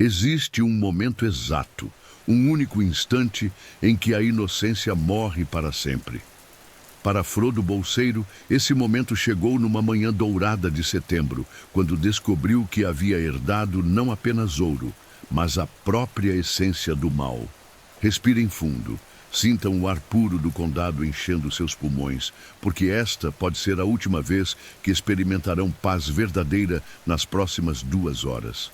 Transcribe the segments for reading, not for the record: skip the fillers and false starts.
Existe um momento exato, um único instante em que a inocência morre para sempre. Para Frodo Bolseiro, esse momento chegou numa manhã dourada de setembro, quando descobriu que havia herdado não apenas ouro, mas a própria essência do mal. Respirem fundo, sintam o ar puro do condado enchendo seus pulmões, porque esta pode ser a última vez que experimentarão paz verdadeira nas próximas 2 horas.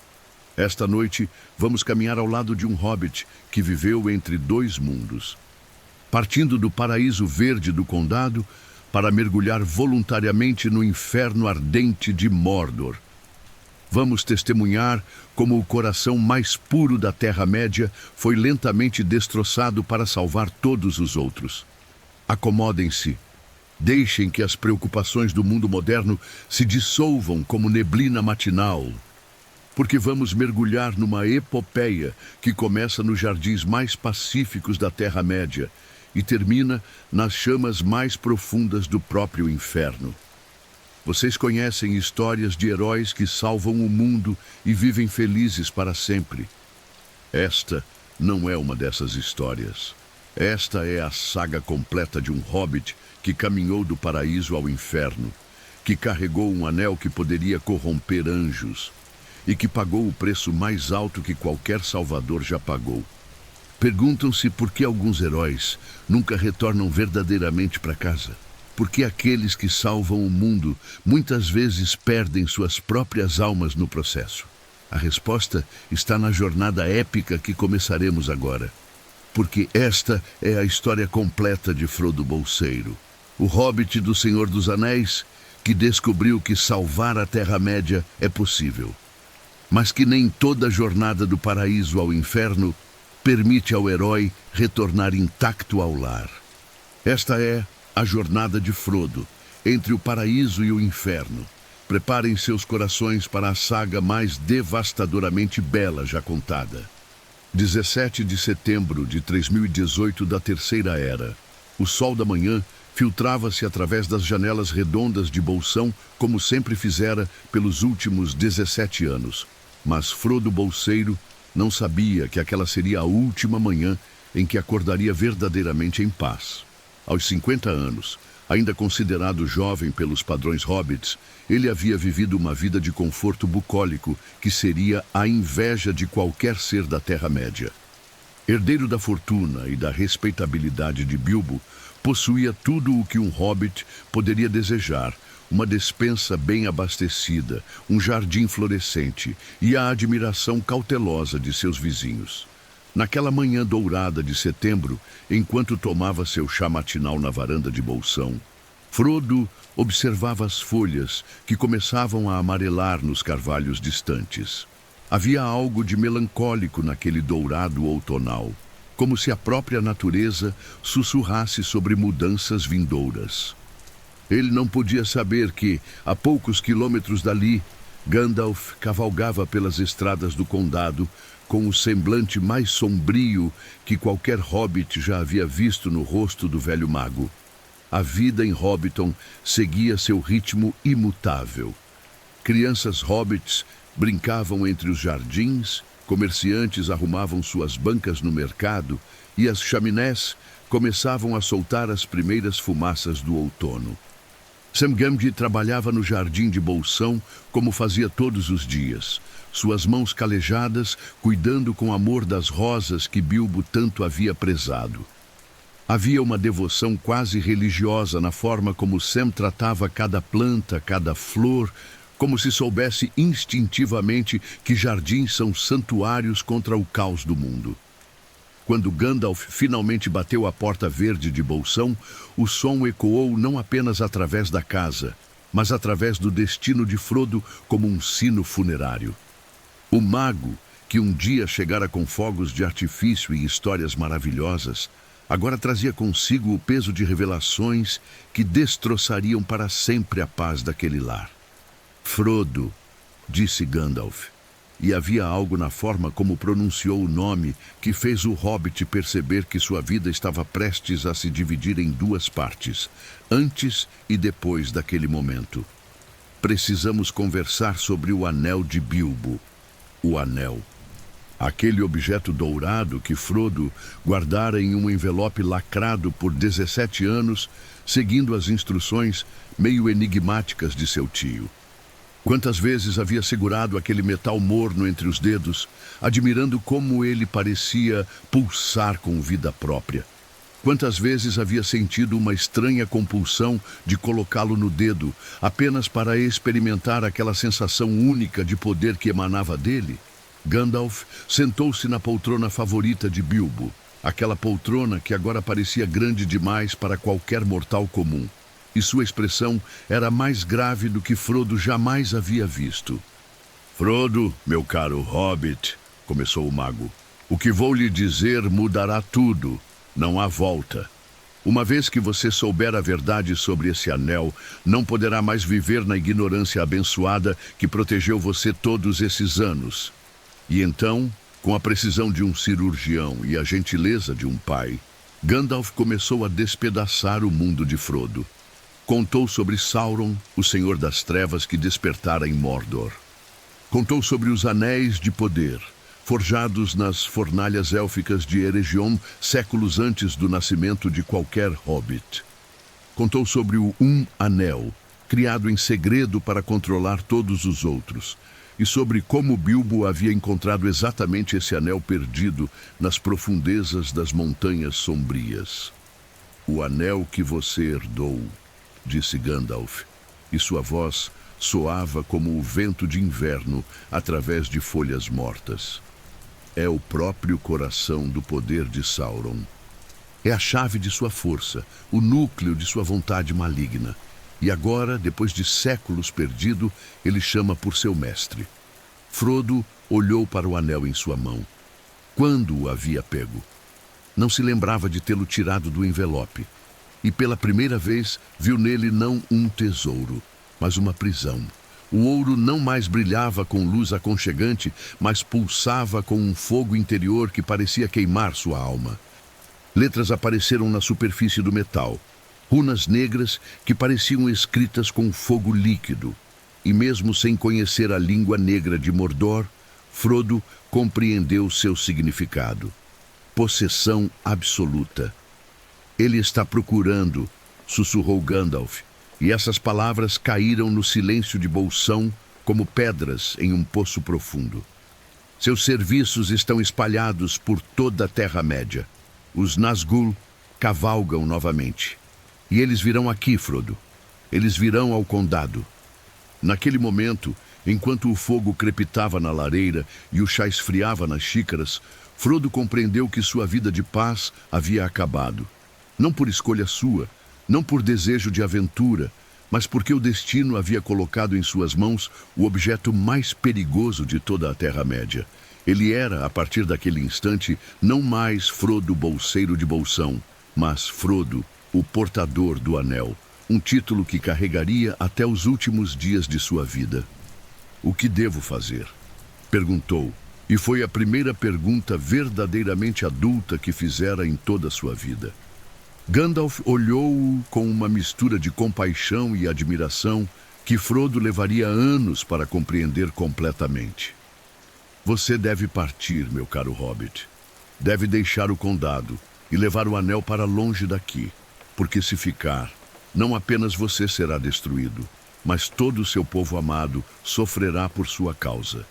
Esta noite, vamos caminhar ao lado de um hobbit que viveu entre 2 mundos. Partindo do paraíso verde do condado para mergulhar voluntariamente no inferno ardente de Mordor. Vamos testemunhar como o coração mais puro da Terra-média foi lentamente destroçado para salvar todos os outros. Acomodem-se. Deixem que as preocupações do mundo moderno se dissolvam como neblina matinal, porque vamos mergulhar numa epopeia que começa nos jardins mais pacíficos da Terra-média e termina nas chamas mais profundas do próprio inferno. Vocês conhecem histórias de heróis que salvam o mundo e vivem felizes para sempre. Esta não é uma dessas histórias. Esta é a saga completa de um hobbit que caminhou do paraíso ao inferno, que carregou um anel que poderia corromper anjos e que pagou o preço mais alto que qualquer salvador já pagou. Perguntam-se por que alguns heróis nunca retornam verdadeiramente para casa. Por que aqueles que salvam o mundo muitas vezes perdem suas próprias almas no processo? A resposta está na jornada épica que começaremos agora. Porque esta é a história completa de Frodo Bolseiro, o hobbit do Senhor dos Anéis, que descobriu que salvar a Terra-média é possível, mas que nem toda jornada do paraíso ao inferno permite ao herói retornar intacto ao lar. Esta é a jornada de Frodo, entre o paraíso e o inferno. Preparem seus corações para a saga mais devastadoramente bela já contada. 17 de setembro de 3018 da Terceira Era. O sol da manhã filtrava-se através das janelas redondas de Bolsão, como sempre fizera pelos últimos 17 anos. Mas Frodo Bolseiro não sabia que aquela seria a última manhã em que acordaria verdadeiramente em paz. Aos 50 anos, ainda considerado jovem pelos padrões hobbits, ele havia vivido uma vida de conforto bucólico que seria a inveja de qualquer ser da Terra-média. Herdeiro da fortuna e da respeitabilidade de Bilbo, possuía tudo o que um hobbit poderia desejar: uma despensa bem abastecida, um jardim florescente e a admiração cautelosa de seus vizinhos. Naquela manhã dourada de setembro, enquanto tomava seu chá matinal na varanda de Bolsão, Frodo observava as folhas que começavam a amarelar nos carvalhos distantes. Havia algo de melancólico naquele dourado outonal, como se a própria natureza sussurrasse sobre mudanças vindouras. Ele não podia saber que, a poucos quilômetros dali, Gandalf cavalgava pelas estradas do condado com o semblante mais sombrio que qualquer hobbit já havia visto no rosto do velho mago. A vida em Hobbiton seguia seu ritmo imutável. Crianças hobbits brincavam entre os jardins, comerciantes arrumavam suas bancas no mercado e as chaminés começavam a soltar as primeiras fumaças do outono. Sam Gamgee trabalhava no jardim de Bolsão como fazia todos os dias, suas mãos calejadas, cuidando com amor das rosas que Bilbo tanto havia prezado. Havia uma devoção quase religiosa na forma como Sam tratava cada planta, cada flor, como se soubesse instintivamente que jardins são santuários contra o caos do mundo. Quando Gandalf finalmente bateu a porta verde de Bolsão, o som ecoou não apenas através da casa, mas através do destino de Frodo como um sino funerário. O mago, que um dia chegara com fogos de artifício e histórias maravilhosas, agora trazia consigo o peso de revelações que destroçariam para sempre a paz daquele lar. Frodo, disse Gandalf, e havia algo na forma como pronunciou o nome que fez o hobbit perceber que sua vida estava prestes a se dividir em 2 partes, antes e depois daquele momento. Precisamos conversar sobre o Anel de Bilbo. O Anel. Aquele objeto dourado que Frodo guardara em um envelope lacrado por 17 anos, seguindo as instruções meio enigmáticas de seu tio. Quantas vezes havia segurado aquele metal morno entre os dedos, admirando como ele parecia pulsar com vida própria. Quantas vezes havia sentido uma estranha compulsão de colocá-lo no dedo, apenas para experimentar aquela sensação única de poder que emanava dele? Gandalf sentou-se na poltrona favorita de Bilbo, aquela poltrona que agora parecia grande demais para qualquer mortal comum, e sua expressão era mais grave do que Frodo jamais havia visto. "Frodo, meu caro hobbit", começou o mago, "o que vou lhe dizer mudará tudo, não há volta. Uma vez que você souber a verdade sobre esse anel, não poderá mais viver na ignorância abençoada que protegeu você todos esses anos." E então, com a precisão de um cirurgião e a gentileza de um pai, Gandalf começou a despedaçar o mundo de Frodo. Contou sobre Sauron, o Senhor das Trevas que despertara em Mordor. Contou sobre os Anéis de Poder, forjados nas fornalhas élficas de Eregion séculos antes do nascimento de qualquer hobbit. Contou sobre o Anel, criado em segredo para controlar todos os outros, e sobre como Bilbo havia encontrado exatamente esse anel perdido nas profundezas das Montanhas Sombrias. "O anel que você herdou", disse Gandalf, e sua voz soava como o vento de inverno através de folhas mortas. "É o próprio coração do poder de Sauron. É a chave de sua força, o núcleo de sua vontade maligna. E agora, depois de séculos perdido, ele chama por seu mestre." Frodo olhou para o anel em sua mão. Quando o havia pego? Não se lembrava de tê-lo tirado do envelope. E pela primeira vez viu nele não um tesouro, mas uma prisão. O ouro não mais brilhava com luz aconchegante, mas pulsava com um fogo interior que parecia queimar sua alma. Letras apareceram na superfície do metal, runas negras que pareciam escritas com fogo líquido. E mesmo sem conhecer a língua negra de Mordor, Frodo compreendeu seu significado. Possessão absoluta. "Ele está procurando", sussurrou Gandalf, e essas palavras caíram no silêncio de Bolsão como pedras em um poço profundo. "Seus serviços estão espalhados por toda a Terra-média. Os Nazgûl cavalgam novamente. E eles virão aqui, Frodo. Eles virão ao condado." Naquele momento, enquanto o fogo crepitava na lareira e o chá esfriava nas xícaras, Frodo compreendeu que sua vida de paz havia acabado. Não por escolha sua, não por desejo de aventura, mas porque o destino havia colocado em suas mãos o objeto mais perigoso de toda a Terra-média. Ele era, a partir daquele instante, não mais Frodo Bolseiro de Bolsão, mas Frodo, o portador do Anel, um título que carregaria até os últimos dias de sua vida. "O que devo fazer?" perguntou, e foi a primeira pergunta verdadeiramente adulta que fizera em toda a sua vida. Gandalf olhou-o com uma mistura de compaixão e admiração que Frodo levaria anos para compreender completamente. "Você deve partir, meu caro hobbit. Deve deixar o condado e levar o anel para longe daqui, porque se ficar, não apenas você será destruído, mas todo o seu povo amado sofrerá por sua causa."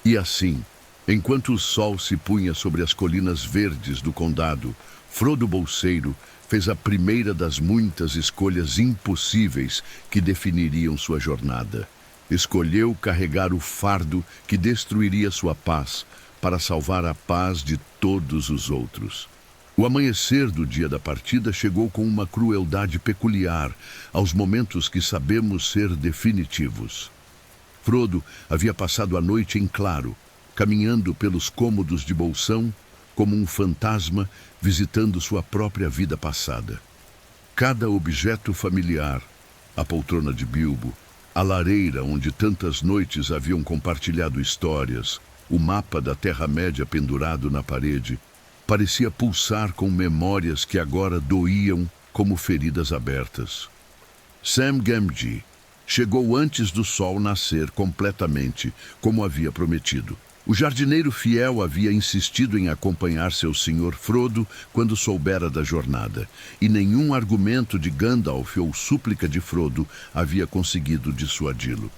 E assim, enquanto o sol se punha sobre as colinas verdes do condado, Frodo Bolseiro fez a primeira das muitas escolhas impossíveis que definiriam sua jornada. Escolheu carregar o fardo que destruiria sua paz para salvar a paz de todos os outros. O amanhecer do dia da partida chegou com uma crueldade peculiar aos momentos que sabemos ser definitivos. Frodo havia passado a noite em claro, caminhando pelos cômodos de Bolsão como um fantasma visitando sua própria vida passada. Cada objeto familiar, a poltrona de Bilbo, a lareira onde tantas noites haviam compartilhado histórias, o mapa da Terra-média pendurado na parede, parecia pulsar com memórias que agora doíam como feridas abertas. Sam Gamgee chegou antes do sol nascer completamente, como havia prometido. O jardineiro fiel havia insistido em acompanhar seu senhor Frodo quando soubera da jornada, e nenhum argumento de Gandalf ou súplica de Frodo havia conseguido dissuadi-lo.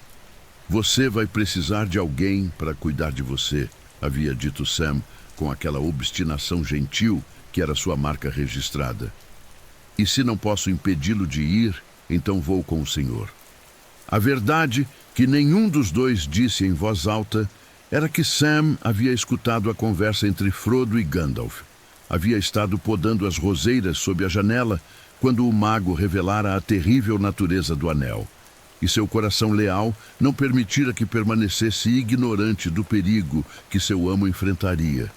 Você vai precisar de alguém para cuidar de você, havia dito Sam, com aquela obstinação gentil que era sua marca registrada. E se não posso impedi-lo de ir, então vou com o senhor. A verdade, que nenhum dos dois disse em voz alta, era que Sam havia escutado a conversa entre Frodo e Gandalf. Havia estado podando as roseiras sob a janela quando o mago revelara a terrível natureza do anel. E seu coração leal não permitira que permanecesse ignorante do perigo que seu amo enfrentaria.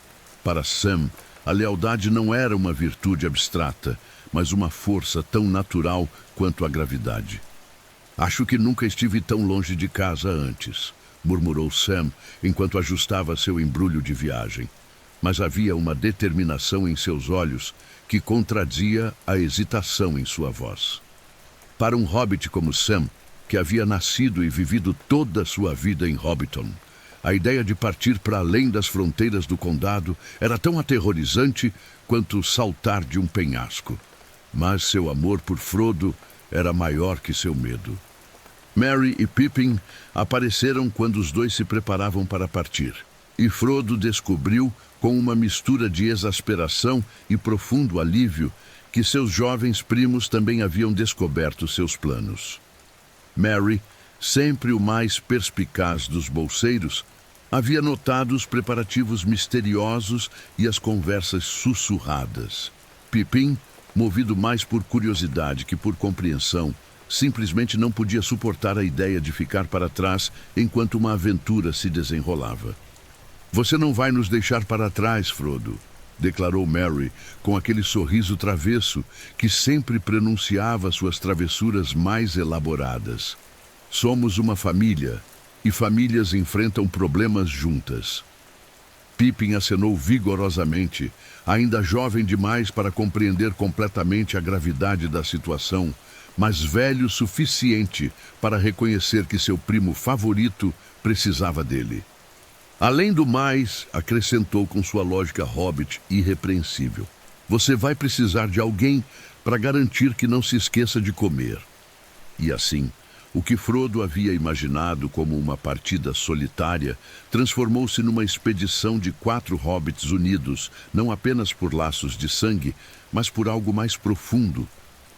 Para Sam, a lealdade não era uma virtude abstrata, mas uma força tão natural quanto a gravidade. Acho que nunca estive tão longe de casa antes, murmurou Sam enquanto ajustava seu embrulho de viagem. Mas havia uma determinação em seus olhos que contradizia a hesitação em sua voz. Para um hobbit como Sam, que havia nascido e vivido toda a sua vida em Hobbiton, a ideia de partir para além das fronteiras do condado era tão aterrorizante quanto saltar de um penhasco. Mas seu amor por Frodo era maior que seu medo. Merry e Pippin apareceram quando os dois se preparavam para partir, e Frodo descobriu, com uma mistura de exasperação e profundo alívio, que seus jovens primos também haviam descoberto seus planos. Merry, sempre o mais perspicaz dos bolseiros, havia notado os preparativos misteriosos e as conversas sussurradas. Pippin, movido mais por curiosidade que por compreensão, simplesmente não podia suportar a ideia de ficar para trás enquanto uma aventura se desenrolava. Você não vai nos deixar para trás, Frodo, declarou Merry com aquele sorriso travesso que sempre pronunciava suas travessuras mais elaboradas. Somos uma família, e famílias enfrentam problemas juntas. Pippin acenou vigorosamente, ainda jovem demais para compreender completamente a gravidade da situação, mas velho o suficiente para reconhecer que seu primo favorito precisava dele. Além do mais, acrescentou com sua lógica hobbit irrepreensível, você vai precisar de alguém para garantir que não se esqueça de comer. E assim, o que Frodo havia imaginado como uma partida solitária transformou-se numa expedição de 4 hobbits unidos, não apenas por laços de sangue, mas por algo mais profundo,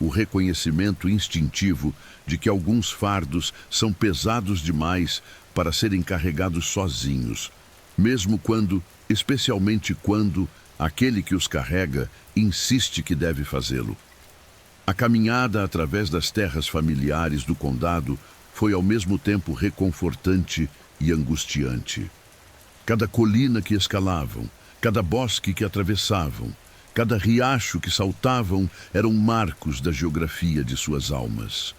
o reconhecimento instintivo de que alguns fardos são pesados demais para serem carregados sozinhos, mesmo quando, especialmente quando, aquele que os carrega insiste que deve fazê-lo. A caminhada através das terras familiares do condado foi ao mesmo tempo reconfortante e angustiante. Cada colina que escalavam, cada bosque que atravessavam, cada riacho que saltavam eram marcos da geografia de suas almas.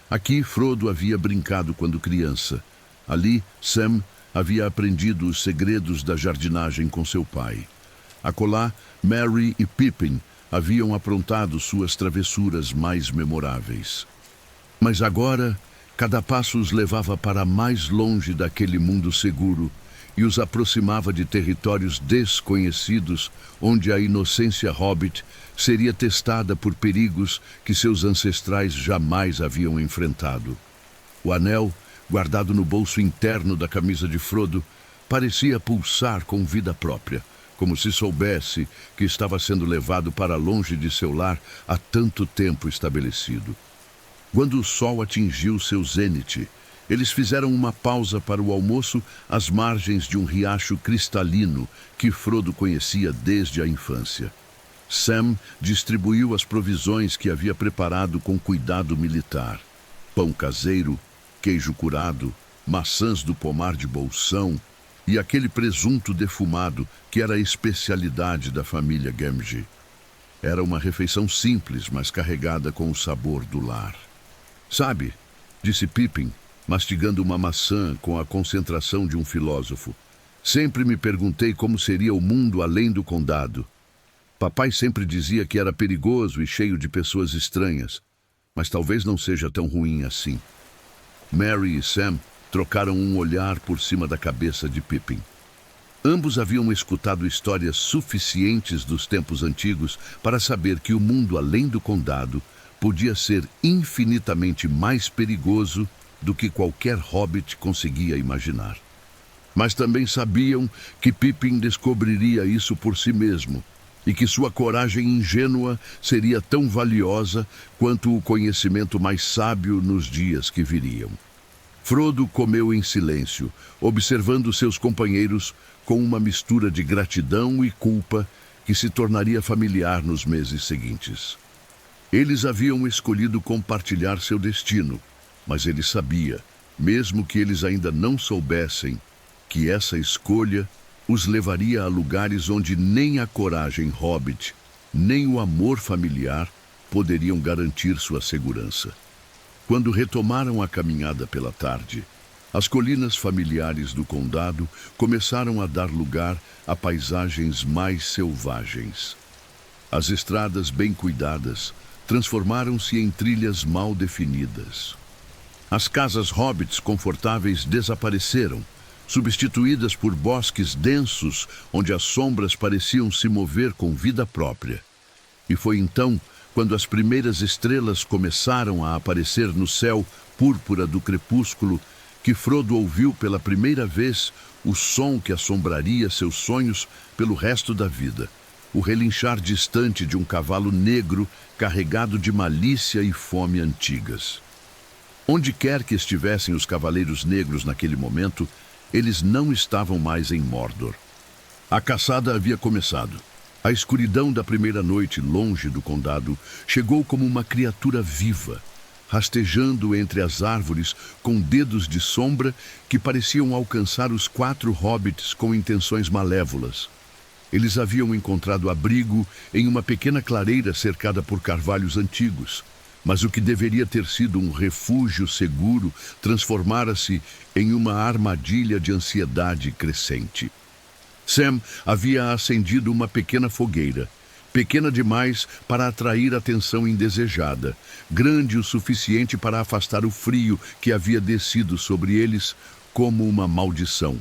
Aqui Frodo havia brincado quando criança. Ali, Sam havia aprendido os segredos da jardinagem com seu pai. Acolá, Merry e Pippin haviam aprontado suas travessuras mais memoráveis. Mas agora, cada passo os levava para mais longe daquele mundo seguro e os aproximava de territórios desconhecidos, onde a inocência hobbit seria testada por perigos que seus ancestrais jamais haviam enfrentado. O anel, guardado no bolso interno da camisa de Frodo, parecia pulsar com vida própria, como se soubesse que estava sendo levado para longe de seu lar há tanto tempo estabelecido. Quando o sol atingiu seu zênite, eles fizeram uma pausa para o almoço às margens de um riacho cristalino que Frodo conhecia desde a infância. Sam distribuiu as provisões que havia preparado com cuidado militar: pão caseiro, queijo curado, maçãs do pomar de Bolsão e aquele presunto defumado que era a especialidade da família Gamgee. Era uma refeição simples, mas carregada com o sabor do lar. Sabe, disse Pippin, mastigando uma maçã com a concentração de um filósofo, sempre me perguntei como seria o mundo além do condado. Papai sempre dizia que era perigoso e cheio de pessoas estranhas, mas talvez não seja tão ruim assim. Merry e Sam trocaram um olhar por cima da cabeça de Pippin. Ambos haviam escutado histórias suficientes dos tempos antigos para saber que o mundo além do condado podia ser infinitamente mais perigoso do que qualquer hobbit conseguia imaginar. Mas também sabiam que Pippin descobriria isso por si mesmo e que sua coragem ingênua seria tão valiosa quanto o conhecimento mais sábio nos dias que viriam. Frodo comeu em silêncio, observando seus companheiros com uma mistura de gratidão e culpa que se tornaria familiar nos meses seguintes. Eles haviam escolhido compartilhar seu destino, mas ele sabia, mesmo que eles ainda não soubessem, que essa escolha os levaria a lugares onde nem a coragem hobbit, nem o amor familiar poderiam garantir sua segurança. Quando retomaram a caminhada pela tarde, as colinas familiares do condado começaram a dar lugar a paisagens mais selvagens. As estradas bem cuidadas transformaram-se em trilhas mal definidas. As casas hobbits confortáveis desapareceram, substituídas por bosques densos onde as sombras pareciam se mover com vida própria. E foi então, quando as primeiras estrelas começaram a aparecer no céu púrpura do crepúsculo, que Frodo ouviu pela primeira vez o som que assombraria seus sonhos pelo resto da vida. O relinchar distante de um cavalo negro carregado de malícia e fome antigas. Onde quer que estivessem os cavaleiros negros naquele momento, eles não estavam mais em Mordor. A caçada havia começado. A escuridão da primeira noite longe do condado chegou como uma criatura viva, rastejando entre as árvores com dedos de sombra que pareciam alcançar os 4 hobbits com intenções malévolas. Eles haviam encontrado abrigo em uma pequena clareira cercada por carvalhos antigos, mas o que deveria ter sido um refúgio seguro transformara-se em uma armadilha de ansiedade crescente. Sam havia acendido uma pequena fogueira, pequena demais para atrair atenção indesejada, grande o suficiente para afastar o frio que havia descido sobre eles como uma maldição.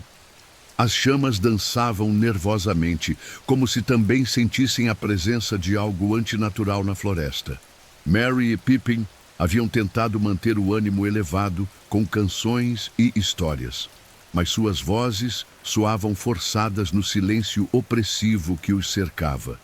As chamas dançavam nervosamente, como se também sentissem a presença de algo antinatural na floresta. Merry e Pippin haviam tentado manter o ânimo elevado com canções e histórias, mas suas vozes soavam forçadas no silêncio opressivo que os cercava.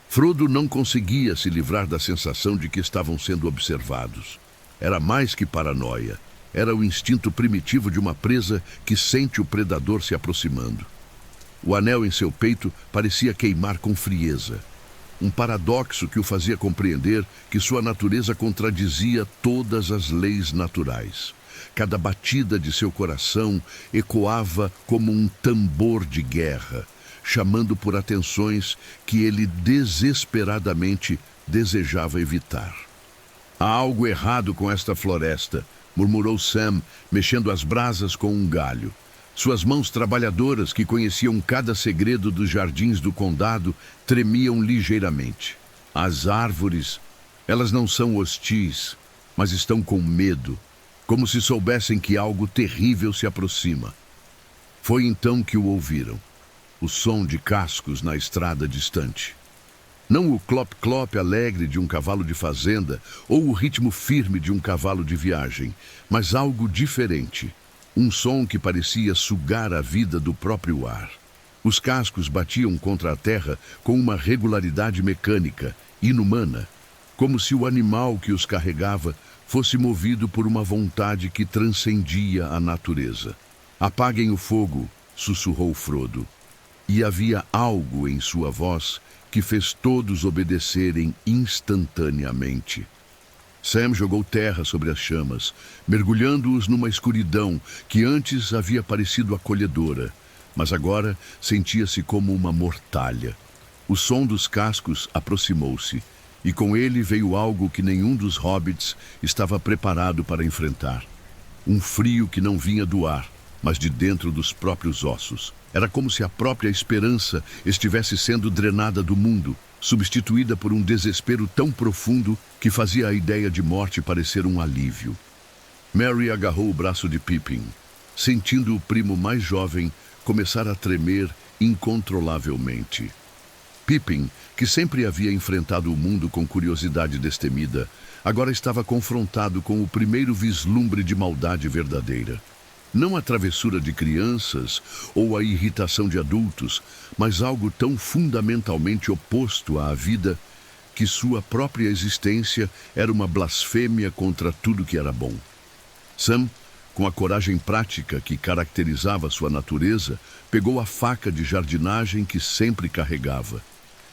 Frodo não conseguia se livrar da sensação de que estavam sendo observados. Era mais que paranoia. Era o instinto primitivo de uma presa que sente o predador se aproximando. O anel em seu peito parecia queimar com frieza. Um paradoxo que o fazia compreender que sua natureza contradizia todas as leis naturais. Cada batida de seu coração ecoava como um tambor de guerra, chamando por atenções que ele desesperadamente desejava evitar. Há algo errado com esta floresta, murmurou Sam, mexendo as brasas com um galho. Suas mãos trabalhadoras, que conheciam cada segredo dos jardins do condado, tremiam ligeiramente. As árvores, elas não são hostis, mas estão com medo, como se soubessem que algo terrível se aproxima. Foi então que o ouviram. O som de cascos na estrada distante. Não o clop-clop alegre de um cavalo de fazenda ou o ritmo firme de um cavalo de viagem, mas algo diferente. Um som que parecia sugar a vida do próprio ar. Os cascos batiam contra a terra com uma regularidade mecânica, inumana, como se o animal que os carregava fosse movido por uma vontade que transcendia a natureza. Apaguem o fogo, sussurrou Frodo. E havia algo em sua voz que fez todos obedecerem instantaneamente. Sam jogou terra sobre as chamas, mergulhando-os numa escuridão que antes havia parecido acolhedora, mas agora sentia-se como uma mortalha. O som dos cascos aproximou-se, e com ele veio algo que nenhum dos hobbits estava preparado para enfrentar. Um frio que não vinha do ar, mas de dentro dos próprios ossos. Era como se a própria esperança estivesse sendo drenada do mundo, substituída por um desespero tão profundo que fazia a ideia de morte parecer um alívio. Merry agarrou o braço de Pippin, sentindo o primo mais jovem começara a tremer incontrolavelmente. Pippin, que sempre havia enfrentado o mundo com curiosidade destemida, agora estava confrontado com o primeiro vislumbre de maldade verdadeira. Não a travessura de crianças ou a irritação de adultos, mas algo tão fundamentalmente oposto à vida que sua própria existência era uma blasfêmia contra tudo que era bom. Sam, com a coragem prática que caracterizava sua natureza, pegou a faca de jardinagem que sempre carregava.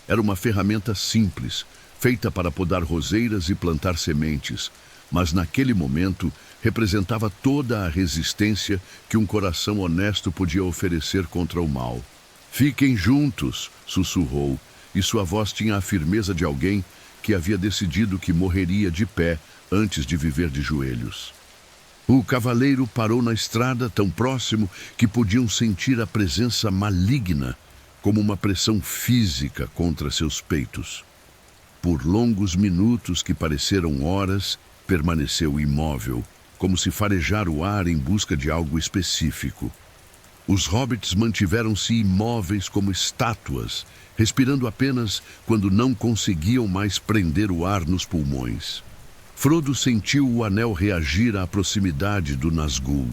Era uma ferramenta simples, feita para podar roseiras e plantar sementes, mas naquele momento representava toda a resistência que um coração honesto podia oferecer contra o mal. "Fiquem juntos", sussurrou, e sua voz tinha a firmeza de alguém que havia decidido que morreria de pé antes de viver de joelhos. O cavaleiro parou na estrada tão próximo que podiam sentir a presença maligna, como uma pressão física contra seus peitos. Por longos minutos que pareceram horas, permaneceu imóvel, como se farejar o ar em busca de algo específico. Os hobbits mantiveram-se imóveis como estátuas, respirando apenas quando não conseguiam mais prender o ar nos pulmões. Frodo sentiu o anel reagir à proximidade do Nazgûl.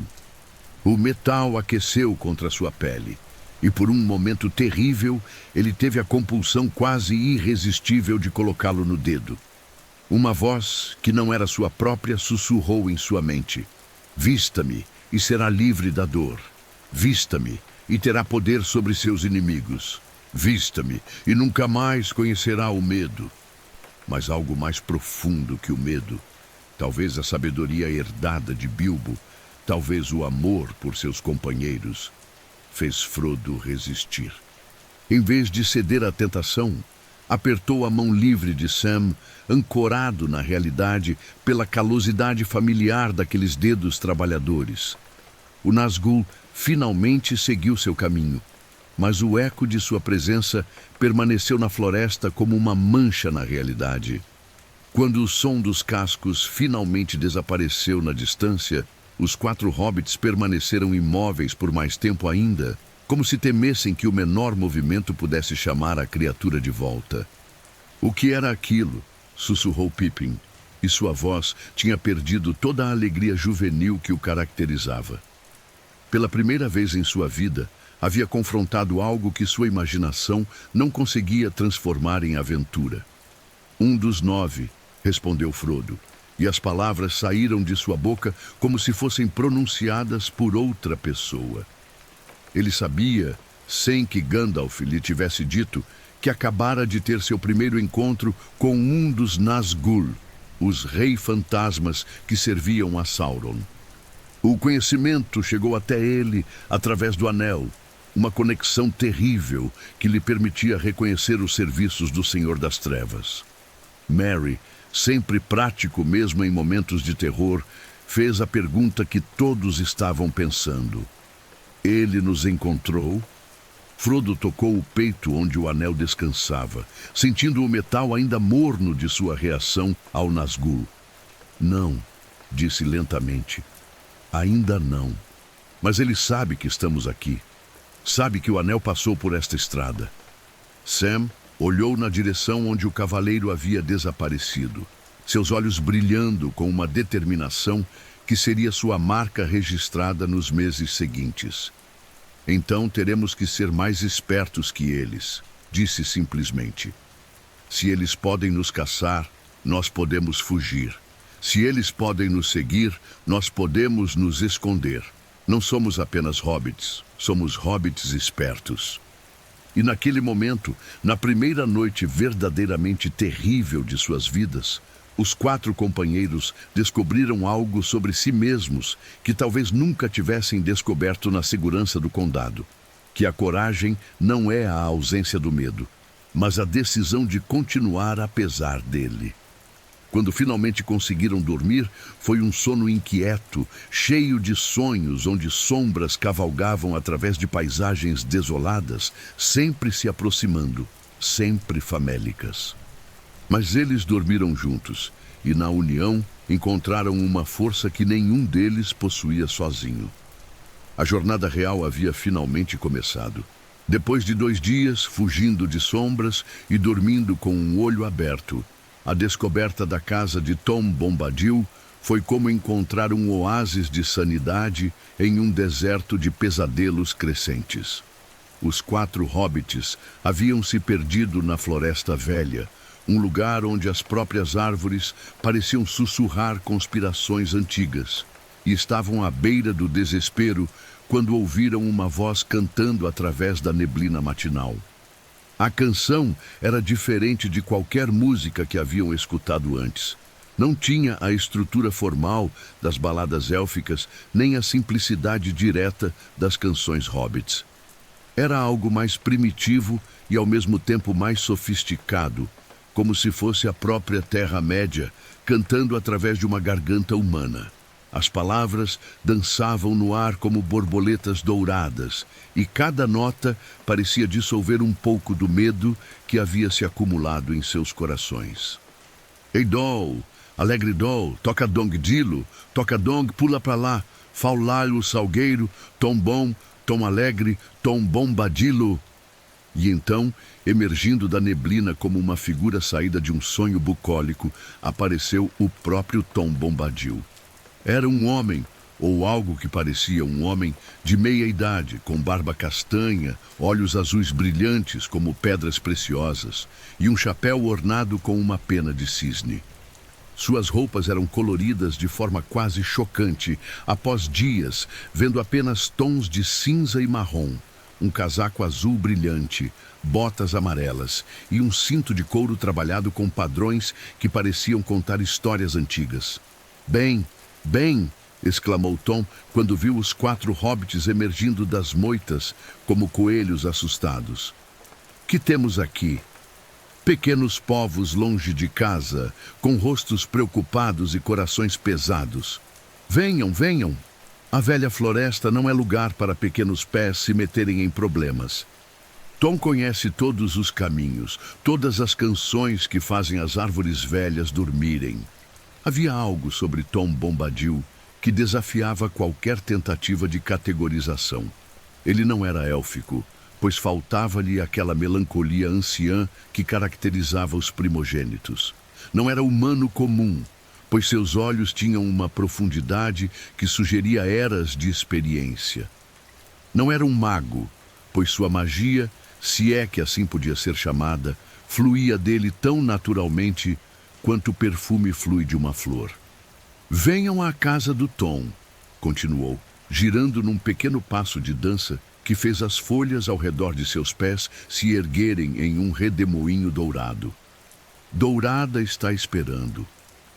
O metal aqueceu contra sua pele, e por um momento terrível, ele teve a compulsão quase irresistível de colocá-lo no dedo. Uma voz, que não era sua própria, sussurrou em sua mente: "Vista-me, e será livre da dor. Vista-me, e terá poder sobre seus inimigos. Vista-me, e nunca mais conhecerá o medo." Mas algo mais profundo que o medo, talvez a sabedoria herdada de Bilbo, talvez o amor por seus companheiros, fez Frodo resistir. Em vez de ceder à tentação, apertou a mão livre de Sam, ancorado na realidade pela calosidade familiar daqueles dedos trabalhadores. O Nazgûl finalmente seguiu seu caminho, mas o eco de sua presença permaneceu na floresta como uma mancha na realidade. Quando o som dos cascos finalmente desapareceu na distância, os 4 hobbits permaneceram imóveis por mais tempo ainda, como se temessem que o menor movimento pudesse chamar a criatura de volta. "O que era aquilo?", sussurrou Pippin, e sua voz tinha perdido toda a alegria juvenil que o caracterizava. Pela primeira vez em sua vida, havia confrontado algo que sua imaginação não conseguia transformar em aventura. "Um dos 9", respondeu Frodo, e as palavras saíram de sua boca como se fossem pronunciadas por outra pessoa. Ele sabia, sem que Gandalf lhe tivesse dito, que acabara de ter seu primeiro encontro com um dos Nazgûl, os rei-fantasmas que serviam a Sauron. O conhecimento chegou até ele através do anel, uma conexão terrível que lhe permitia reconhecer os serviços do Senhor das Trevas. Merry, sempre prático mesmo em momentos de terror, fez a pergunta que todos estavam pensando: "Ele nos encontrou?" Frodo tocou o peito onde o anel descansava, sentindo o metal ainda morno de sua reação ao Nazgûl. "Não", disse lentamente. "Ainda não. Mas ele sabe que estamos aqui. Sabe que o anel passou por esta estrada." Sam olhou na direção onde o cavaleiro havia desaparecido, seus olhos brilhando com uma determinação que seria sua marca registrada nos meses seguintes. "Então teremos que ser mais espertos que eles", disse simplesmente. "Se eles podem nos caçar, nós podemos fugir. Se eles podem nos seguir, nós podemos nos esconder. Não somos apenas hobbits, somos hobbits espertos." E naquele momento, na primeira noite verdadeiramente terrível de suas vidas, os 4 companheiros descobriram algo sobre si mesmos que talvez nunca tivessem descoberto na segurança do condado: que a coragem não é a ausência do medo, mas a decisão de continuar apesar dele. Quando finalmente conseguiram dormir, foi um sono inquieto, cheio de sonhos onde sombras cavalgavam através de paisagens desoladas, sempre se aproximando, sempre famélicas. Mas eles dormiram juntos, e na união encontraram uma força que nenhum deles possuía sozinho. A jornada real havia finalmente começado. Depois de 2 dias, fugindo de sombras e dormindo com um olho aberto, a descoberta da casa de Tom Bombadil foi como encontrar um oásis de sanidade em um deserto de pesadelos crescentes. Os 4 hobbits haviam se perdido na Floresta Velha, um lugar onde as próprias árvores pareciam sussurrar conspirações antigas, e estavam à beira do desespero quando ouviram uma voz cantando através da neblina matinal. A canção era diferente de qualquer música que haviam escutado antes. Não tinha a estrutura formal das baladas élficas, nem a simplicidade direta das canções hobbits. Era algo mais primitivo e ao mesmo tempo mais sofisticado, como se fosse a própria Terra-média cantando através de uma garganta humana. As palavras dançavam no ar como borboletas douradas, e cada nota parecia dissolver um pouco do medo que havia se acumulado em seus corações. Ei, Dol, alegre Dol, toca dong dilo, toca dong, pula pra lá, faulalo salgueiro, tom bom, tom alegre, tom bombadilo. E então, emergindo da neblina como uma figura saída de um sonho bucólico, apareceu o próprio Tom Bombadil. Era um homem, ou algo que parecia um homem, de meia idade, com barba castanha, olhos azuis brilhantes como pedras preciosas, e um chapéu ornado com uma pena de cisne. Suas roupas eram coloridas de forma quase chocante, após dias, vendo apenas tons de cinza e marrom, um casaco azul brilhante, botas amarelas e um cinto de couro trabalhado com padrões que pareciam contar histórias antigas. Bem, bem, exclamou Tom quando viu os 4 hobbits emergindo das moitas como coelhos assustados. Que temos aqui? Pequenos povos longe de casa, com rostos preocupados e corações pesados. Venham, venham! A velha floresta não é lugar para pequenos pés se meterem em problemas. Tom conhece todos os caminhos, todas as canções que fazem as árvores velhas dormirem. Havia algo sobre Tom Bombadil que desafiava qualquer tentativa de categorização. Ele não era élfico, pois faltava-lhe aquela melancolia anciã que caracterizava os primogênitos. Não era humano comum, pois seus olhos tinham uma profundidade que sugeria eras de experiência. Não era um mago, pois sua magia, se é que assim podia ser chamada, fluía dele tão naturalmente quanto o perfume flui de uma flor. Venham à casa do Tom, continuou, girando num pequeno passo de dança que fez as folhas ao redor de seus pés se erguerem em um redemoinho dourado. Dourada está esperando.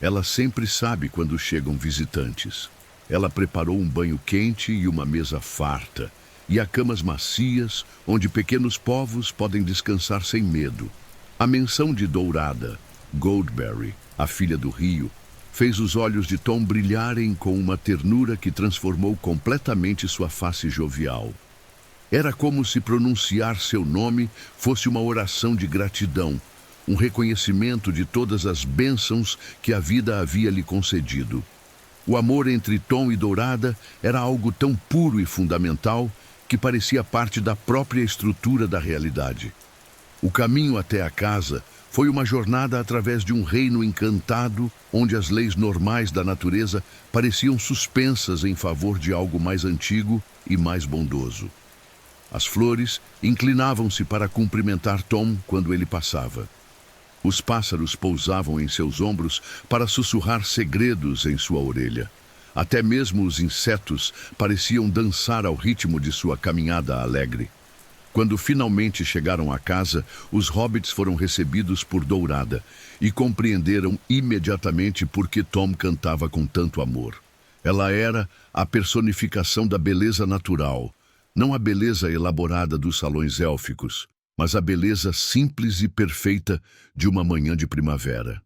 Ela sempre sabe quando chegam visitantes. Ela preparou um banho quente e uma mesa farta, e há camas macias onde pequenos povos podem descansar sem medo. A menção de Dourada, Goldberry, a filha do rio, fez os olhos de Tom brilharem com uma ternura que transformou completamente sua face jovial. Era como se pronunciar seu nome fosse uma oração de gratidão, um reconhecimento de todas as bênçãos que a vida havia lhe concedido. O amor entre Tom e Dourada era algo tão puro e fundamental que parecia parte da própria estrutura da realidade. O caminho até a casa foi uma jornada através de um reino encantado, onde as leis normais da natureza pareciam suspensas em favor de algo mais antigo e mais bondoso. As flores inclinavam-se para cumprimentar Tom quando ele passava. Os pássaros pousavam em seus ombros para sussurrar segredos em sua orelha. Até mesmo os insetos pareciam dançar ao ritmo de sua caminhada alegre. Quando finalmente chegaram à casa, os hobbits foram recebidos por Dourada e compreenderam imediatamente por que Tom cantava com tanto amor. Ela era a personificação da beleza natural, não a beleza elaborada dos salões élficos, mas a beleza simples e perfeita de uma manhã de primavera.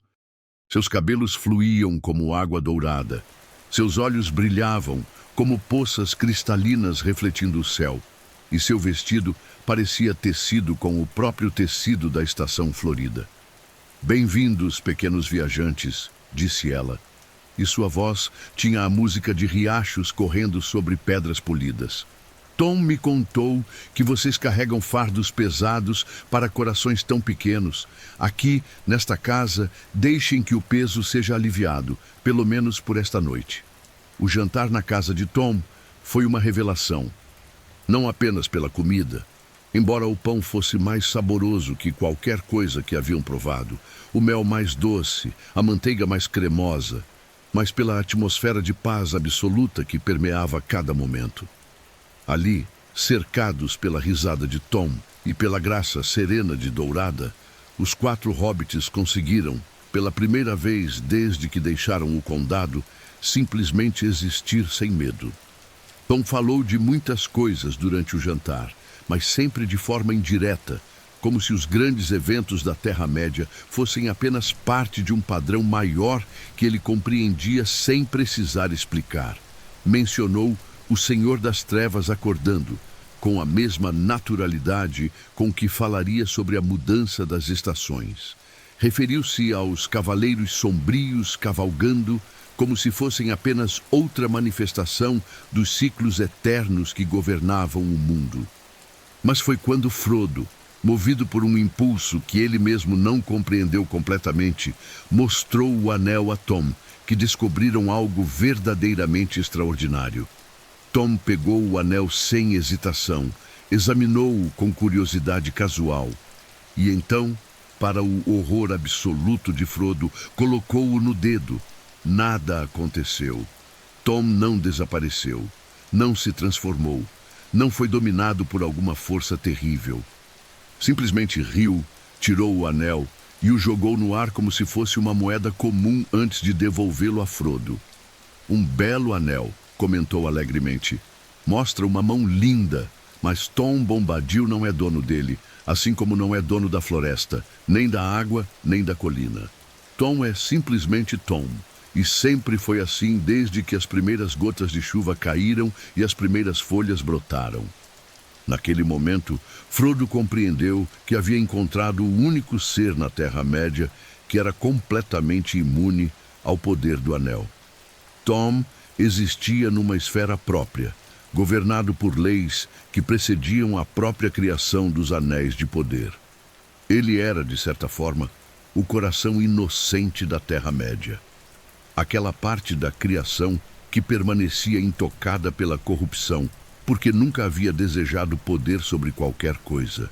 Seus cabelos fluíam como água dourada, seus olhos brilhavam como poças cristalinas refletindo o céu, e seu vestido parecia tecido com o próprio tecido da estação florida. Bem-vindos, pequenos viajantes, disse ela. e sua voz tinha a música de riachos correndo sobre pedras polidas. Tom me contou que vocês carregam fardos pesados para corações tão pequenos. Aqui, nesta casa, deixem que o peso seja aliviado, pelo menos por esta noite. O jantar na casa de Tom foi uma revelação. Não apenas pela comida. Embora o pão fosse mais saboroso que qualquer coisa que haviam provado, o mel mais doce, a manteiga mais cremosa, mas pela atmosfera de paz absoluta que permeava cada momento. Ali, cercados pela risada de Tom e pela graça serena de Dourada, os 4 hobbits conseguiram, pela primeira vez desde que deixaram o condado, simplesmente existir sem medo. Tom falou de muitas coisas durante o jantar, mas sempre de forma indireta, como se os grandes eventos da Terra-média fossem apenas parte de um padrão maior que ele compreendia sem precisar explicar. Mencionou o Senhor das Trevas acordando, com a mesma naturalidade com que falaria sobre a mudança das estações. Referiu-se aos Cavaleiros Sombrios cavalgando como se fossem apenas outra manifestação dos ciclos eternos que governavam o mundo. Mas foi quando Frodo, movido por um impulso que ele mesmo não compreendeu completamente, mostrou o anel a Tom, que descobriram algo verdadeiramente extraordinário. Tom pegou o anel sem hesitação, examinou-o com curiosidade casual, e então, para o horror absoluto de Frodo, colocou-o no dedo. Nada aconteceu. Tom não desapareceu, não se transformou, não foi dominado por alguma força terrível. Simplesmente riu, tirou o anel e o jogou no ar como se fosse uma moeda comum antes de devolvê-lo a Frodo. Um belo anel, comentou alegremente. Mostra uma mão linda, mas Tom Bombadil não é dono dele, assim como não é dono da floresta, nem da água, nem da colina. Tom é simplesmente Tom, e sempre foi assim desde que as primeiras gotas de chuva caíram e as primeiras folhas brotaram. Naquele momento, Frodo compreendeu que havia encontrado o único ser na Terra-média que era completamente imune ao poder do Anel. Tom existia numa esfera própria, governado por leis que precediam a própria criação dos Anéis de Poder. Ele era, de certa forma, o coração inocente da Terra-média. Aquela parte da criação que permanecia intocada pela corrupção, porque nunca havia desejado poder sobre qualquer coisa.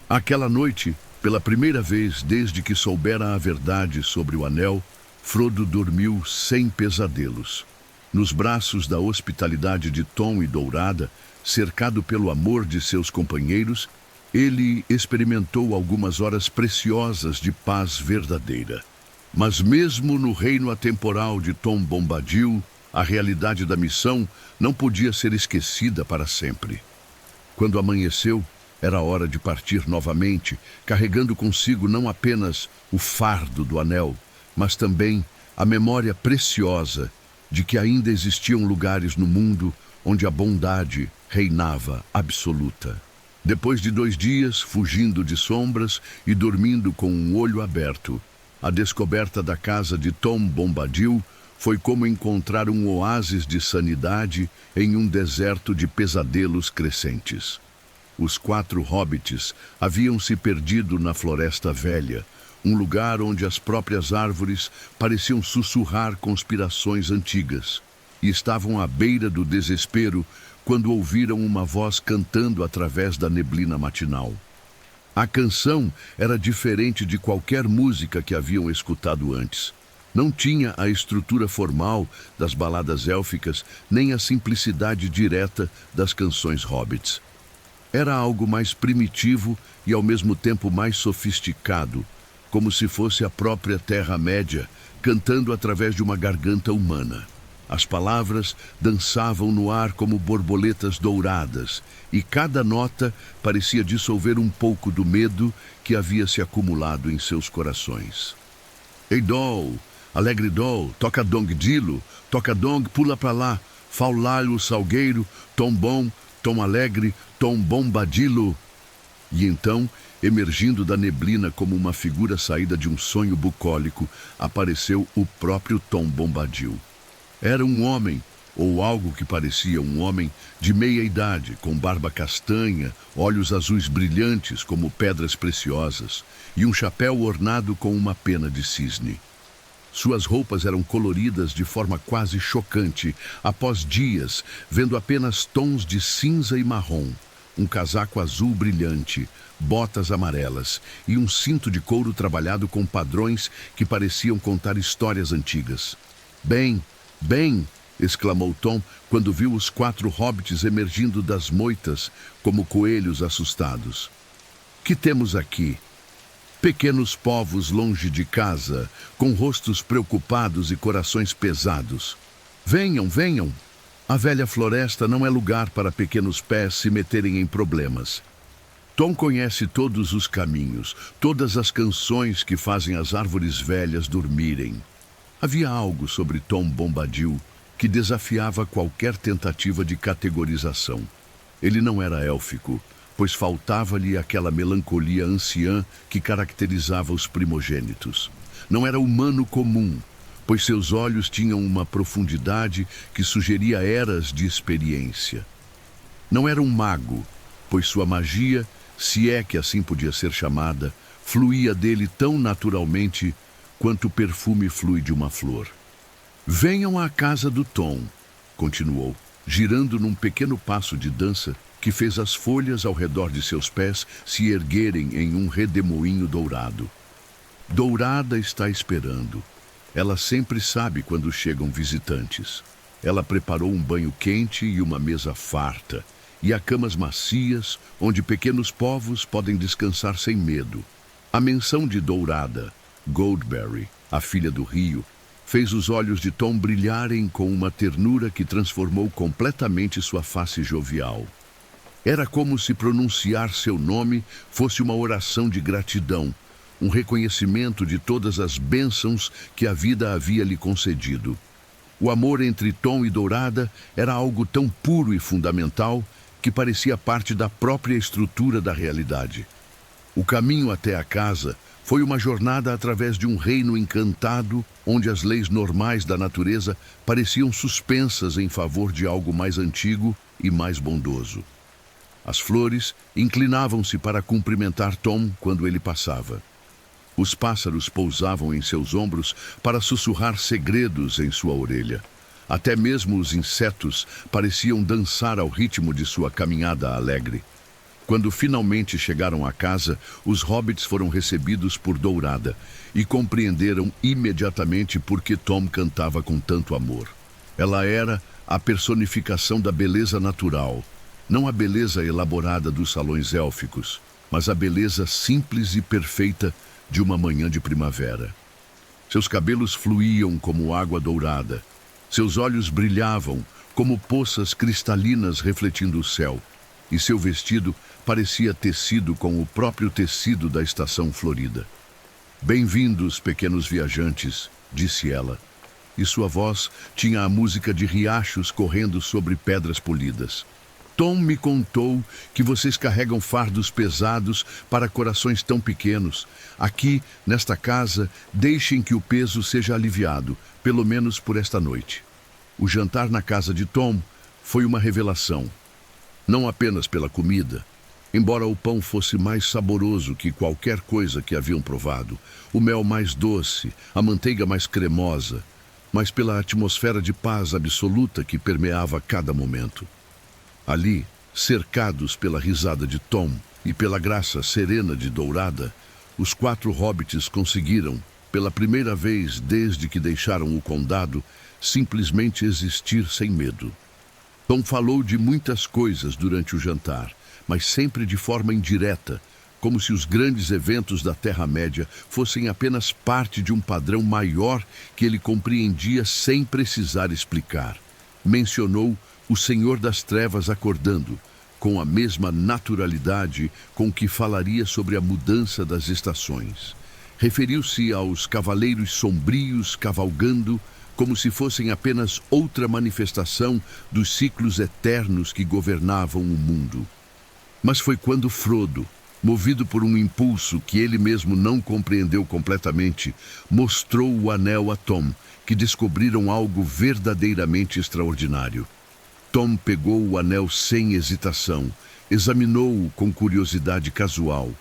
Aquela noite, pela primeira vez desde que soubera a verdade sobre o Anel, Frodo dormiu sem pesadelos. Nos braços da hospitalidade de Tom e Dourada, cercado pelo amor de seus companheiros, ele experimentou algumas horas preciosas de paz verdadeira. Mas mesmo no reino atemporal de Tom Bombadil, a realidade da missão não podia ser esquecida para sempre. Quando amanheceu, era hora de partir novamente, carregando consigo não apenas o fardo do anel, mas também a memória preciosa de que ainda existiam lugares no mundo onde a bondade reinava absoluta. Depois de 2 dias, fugindo de sombras e dormindo com um olho aberto, a descoberta da casa de Tom Bombadil foi como encontrar um oásis de sanidade em um deserto de pesadelos crescentes. Os 4 hobbits haviam se perdido na Floresta Velha, um lugar onde as próprias árvores pareciam sussurrar conspirações antigas, e estavam à beira do desespero quando ouviram uma voz cantando através da neblina matinal. A canção era diferente de qualquer música que haviam escutado antes. Não tinha a estrutura formal das baladas élficas, nem a simplicidade direta das canções hobbits. Era algo mais primitivo e ao mesmo tempo mais sofisticado, como se fosse a própria Terra-média cantando através de uma garganta humana. As palavras dançavam no ar como borboletas douradas, e cada nota parecia dissolver um pouco do medo que havia se acumulado em seus corações. Ei, Dol, alegre Dol, toca dong dilo, toca dong, pula pra lá, faulalho salgueiro, tom bom, tom alegre, tom bombadilo. E então, emergindo da neblina como uma figura saída de um sonho bucólico, apareceu o próprio Tom Bombadil. Era um homem, ou algo que parecia um homem, de meia idade, com barba castanha, olhos azuis brilhantes como pedras preciosas, e um chapéu ornado com uma pena de cisne. Suas roupas eram coloridas de forma quase chocante, após dias vendo apenas tons de cinza e marrom, um casaco azul brilhante, botas amarelas e um cinto de couro trabalhado com padrões que pareciam contar histórias antigas. "Bem, bem!" exclamou Tom quando viu os 4 hobbits emergindo das moitas como coelhos assustados. "Que temos aqui? Pequenos povos longe de casa, com rostos preocupados e corações pesados. Venham, venham! A velha floresta não é lugar para pequenos pés se meterem em problemas." Tom conhece todos os caminhos, todas as canções que fazem as árvores velhas dormirem. Havia algo sobre Tom Bombadil que desafiava qualquer tentativa de categorização. Ele não era élfico, pois faltava-lhe aquela melancolia anciã que caracterizava os primogênitos. Não era humano comum, pois seus olhos tinham uma profundidade que sugeria eras de experiência. Não era um mago, pois sua magia, se é que assim podia ser chamada, fluía dele tão naturalmente quanto o perfume flui de uma flor. "Venham à casa do Tom", continuou, girando num pequeno passo de dança que fez as folhas ao redor de seus pés se erguerem em um redemoinho dourado. "Dourada está esperando. Ela sempre sabe quando chegam visitantes. Ela preparou um banho quente e uma mesa farta, e há camas macias onde pequenos povos podem descansar sem medo." A menção de Dourada, Goldberry, a filha do rio, fez os olhos de Tom brilharem com uma ternura que transformou completamente sua face jovial. Era como se pronunciar seu nome fosse uma oração de gratidão, um reconhecimento de todas as bênçãos que a vida havia lhe concedido. O amor entre Tom e Dourada era algo tão puro e fundamental que parecia parte da própria estrutura da realidade. O caminho até a casa foi uma jornada através de um reino encantado, onde as leis normais da natureza pareciam suspensas em favor de algo mais antigo e mais bondoso. As flores inclinavam-se para cumprimentar Tom quando ele passava. Os pássaros pousavam em seus ombros para sussurrar segredos em sua orelha. Até mesmo os insetos pareciam dançar ao ritmo de sua caminhada alegre. Quando finalmente chegaram à casa, os hobbits foram recebidos por Dourada e compreenderam imediatamente por que Tom cantava com tanto amor. Ela era a personificação da beleza natural, não a beleza elaborada dos salões élficos, mas a beleza simples e perfeita de uma manhã de primavera. Seus cabelos fluíam como água dourada, seus olhos brilhavam como poças cristalinas refletindo o céu, e seu vestido parecia tecido com o próprio tecido da estação florida. "Bem-vindos, pequenos viajantes", disse ela, e sua voz tinha a música de riachos correndo sobre pedras polidas. "Tom me contou que vocês carregam fardos pesados para corações tão pequenos. Aqui, nesta casa, deixem que o peso seja aliviado, pelo menos por esta noite." O jantar na casa de Tom foi uma revelação. Não apenas pela comida, embora o pão fosse mais saboroso que qualquer coisa que haviam provado, o mel mais doce, a manteiga mais cremosa, mas pela atmosfera de paz absoluta que permeava cada momento. Ali, cercados pela risada de Tom e pela graça serena de Dourada, os 4 hobbits conseguiram, pela primeira vez desde que deixaram o condado, simplesmente existir sem medo. Tom falou de muitas coisas durante o jantar, mas sempre de forma indireta, como se os grandes eventos da Terra-média fossem apenas parte de um padrão maior que ele compreendia sem precisar explicar. Mencionou o Senhor das Trevas acordando, com a mesma naturalidade com que falaria sobre a mudança das estações. Referiu-se aos cavaleiros sombrios cavalgando, como se fossem apenas outra manifestação dos ciclos eternos que governavam o mundo. Mas foi quando Frodo, movido por um impulso que ele mesmo não compreendeu completamente, mostrou o anel a Tom, que descobriram algo verdadeiramente extraordinário. Tom pegou o anel sem hesitação, examinou-o com curiosidade casual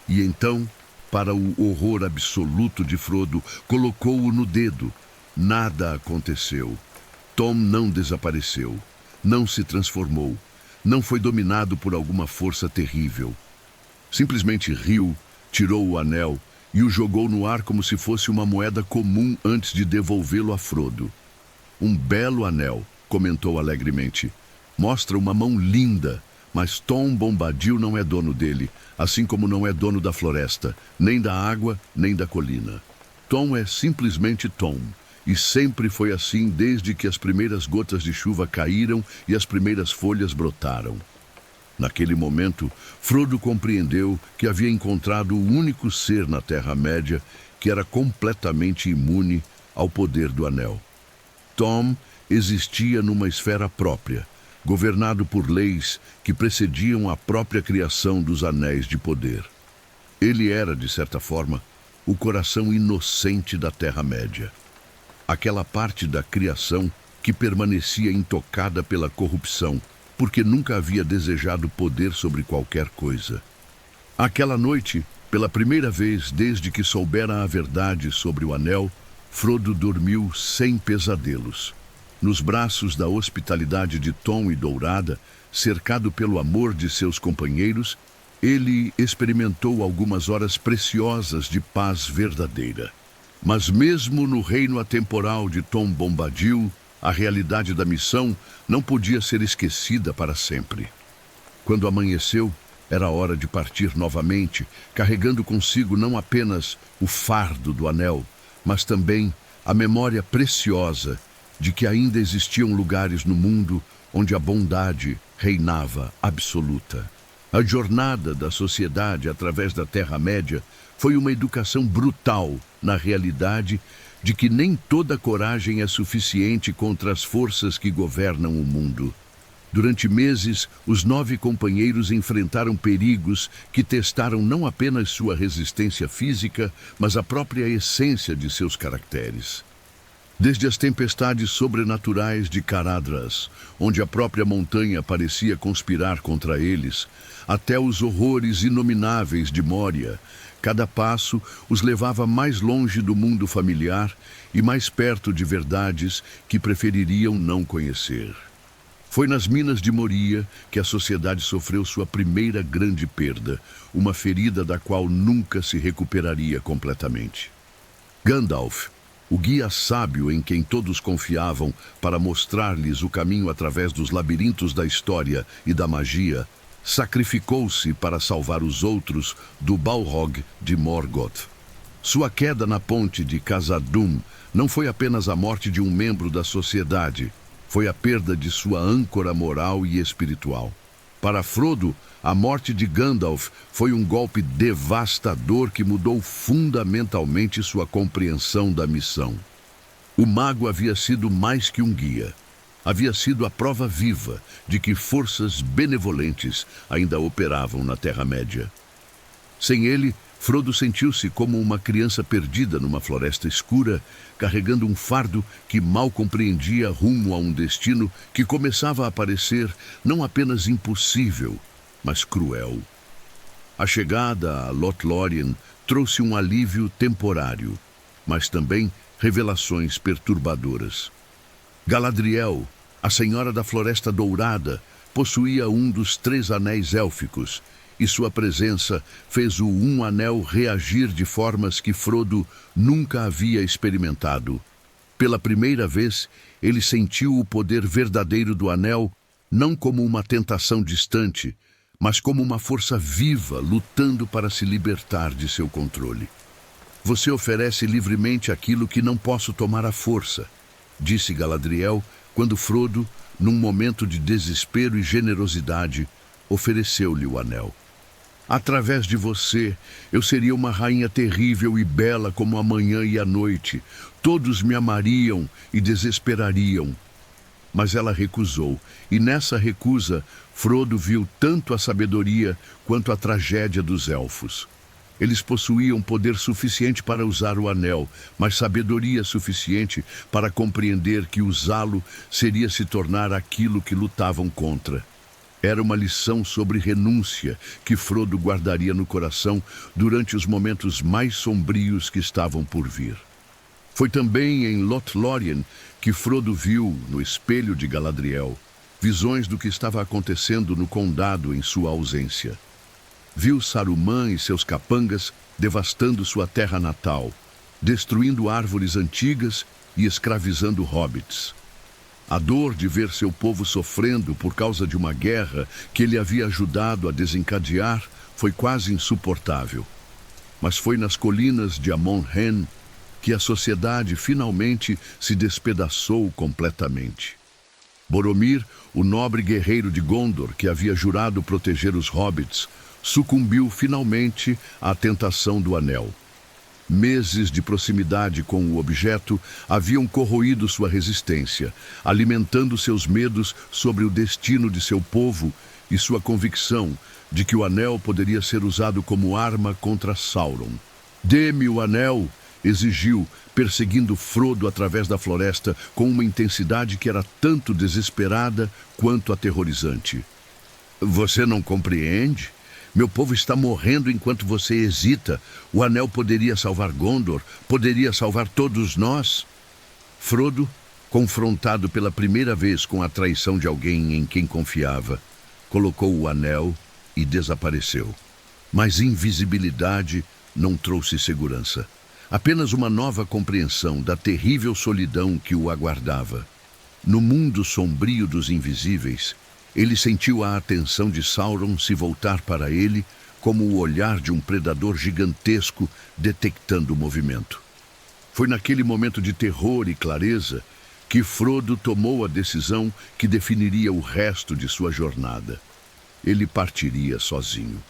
e então, para o horror absoluto de Frodo, colocou-o no dedo. Nada aconteceu. Tom não desapareceu, não se transformou, não foi dominado por alguma força terrível. Simplesmente riu, tirou o anel e o jogou no ar como se fosse uma moeda comum antes de devolvê-lo a Frodo. Um belo anel, comentou alegremente. Mostra uma mão linda, mas Tom Bombadil não é dono dele, assim como não é dono da floresta, nem da água, nem da colina. Tom é simplesmente Tom. E sempre foi assim desde que as primeiras gotas de chuva caíram e as primeiras folhas brotaram. Naquele momento, Frodo compreendeu que havia encontrado o único ser na Terra-média que era completamente imune ao poder do Anel. Tom existia numa esfera própria, governado por leis que precediam a própria criação dos Anéis de Poder. Ele era, de certa forma, o coração inocente da Terra-média. Aquela parte da criação que permanecia intocada pela corrupção, porque nunca havia desejado poder sobre qualquer coisa. Aquela noite, pela primeira vez desde que soubera a verdade sobre o anel, Frodo dormiu sem pesadelos. Nos braços da hospitalidade de Tom e Dourada, cercado pelo amor de seus companheiros, ele experimentou algumas horas preciosas de paz verdadeira. Mas mesmo no reino atemporal de Tom Bombadil, a realidade da missão não podia ser esquecida para sempre. Quando amanheceu, era hora de partir novamente, carregando consigo não apenas o fardo do anel, mas também a memória preciosa de que ainda existiam lugares no mundo onde a bondade reinava absoluta. A jornada da sociedade através da Terra-média foi uma educação brutal na realidade de que nem toda coragem é suficiente contra as forças que governam o mundo. Durante meses, os 9 companheiros enfrentaram perigos que testaram não apenas sua resistência física, mas a própria essência de seus caracteres. Desde as tempestades sobrenaturais de Caradhras, onde a própria montanha parecia conspirar contra eles, até os horrores inomináveis de Moria, cada passo os levava mais longe do mundo familiar e mais perto de verdades que prefeririam não conhecer. Foi nas minas de Moria que a sociedade sofreu sua primeira grande perda, uma ferida da qual nunca se recuperaria completamente. Gandalf, o guia sábio em quem todos confiavam para mostrar-lhes o caminho através dos labirintos da história e da magia, sacrificou-se para salvar os outros do Balrog de Morgoth. Sua queda na ponte de Khazad-dûm não foi apenas a morte de um membro da sociedade, foi a perda de sua âncora moral e espiritual. Para Frodo, a morte de Gandalf foi um golpe devastador que mudou fundamentalmente sua compreensão da missão. O mago havia sido mais que um guia. Havia sido a prova viva de que forças benevolentes ainda operavam na Terra-média. Sem ele, Frodo sentiu-se como uma criança perdida numa floresta escura, carregando um fardo que mal compreendia rumo a um destino que começava a parecer não apenas impossível, mas cruel. A chegada a Lothlórien trouxe um alívio temporário, mas também revelações perturbadoras. Galadriel, a Senhora da Floresta Dourada, possuía um dos 3 anéis élficos, e sua presença fez o Um Anel reagir de formas que Frodo nunca havia experimentado. Pela primeira vez, ele sentiu o poder verdadeiro do Anel, não como uma tentação distante, mas como uma força viva lutando para se libertar de seu controle. Você oferece livremente aquilo que não posso tomar à força, disse Galadriel, quando Frodo, num momento de desespero e generosidade, ofereceu-lhe o anel. Através de você, eu seria uma rainha terrível e bela como a manhã e a noite. Todos me amariam e desesperariam. mas ela recusou, e nessa recusa, Frodo viu tanto a sabedoria quanto a tragédia dos elfos. Eles possuíam poder suficiente para usar o anel, mas sabedoria suficiente para compreender que usá-lo seria se tornar aquilo que lutavam contra. Era uma lição sobre renúncia que Frodo guardaria no coração durante os momentos mais sombrios que estavam por vir. Foi também em Lothlórien que Frodo viu, no espelho de Galadriel, visões do que estava acontecendo no condado em sua ausência. Viu Saruman e seus capangas devastando sua terra natal, destruindo árvores antigas e escravizando hobbits. A dor de ver seu povo sofrendo por causa de uma guerra que ele havia ajudado a desencadear foi quase insuportável. Mas foi nas colinas de Amon-Hen que a sociedade finalmente se despedaçou completamente. Boromir, o nobre guerreiro de Gondor que havia jurado proteger os hobbits, sucumbiu finalmente à tentação do anel. Meses de proximidade com o objeto haviam corroído sua resistência, alimentando seus medos sobre o destino de seu povo e sua convicção de que o anel poderia ser usado como arma contra Sauron. "Dê-me o anel", exigiu, perseguindo Frodo através da floresta com uma intensidade que era tanto desesperada quanto aterrorizante. "Você não compreende? Meu povo está morrendo enquanto você hesita. O anel poderia salvar Gondor, poderia salvar todos nós." Frodo, confrontado pela primeira vez com a traição de alguém em quem confiava, colocou o anel e desapareceu. Mas invisibilidade não trouxe segurança. Apenas uma nova compreensão da terrível solidão que o aguardava. No mundo sombrio dos invisíveis, ele sentiu a atenção de Sauron se voltar para ele como o olhar de um predador gigantesco detectando o movimento. Foi naquele momento de terror e clareza que Frodo tomou a decisão que definiria o resto de sua jornada. Ele partiria sozinho.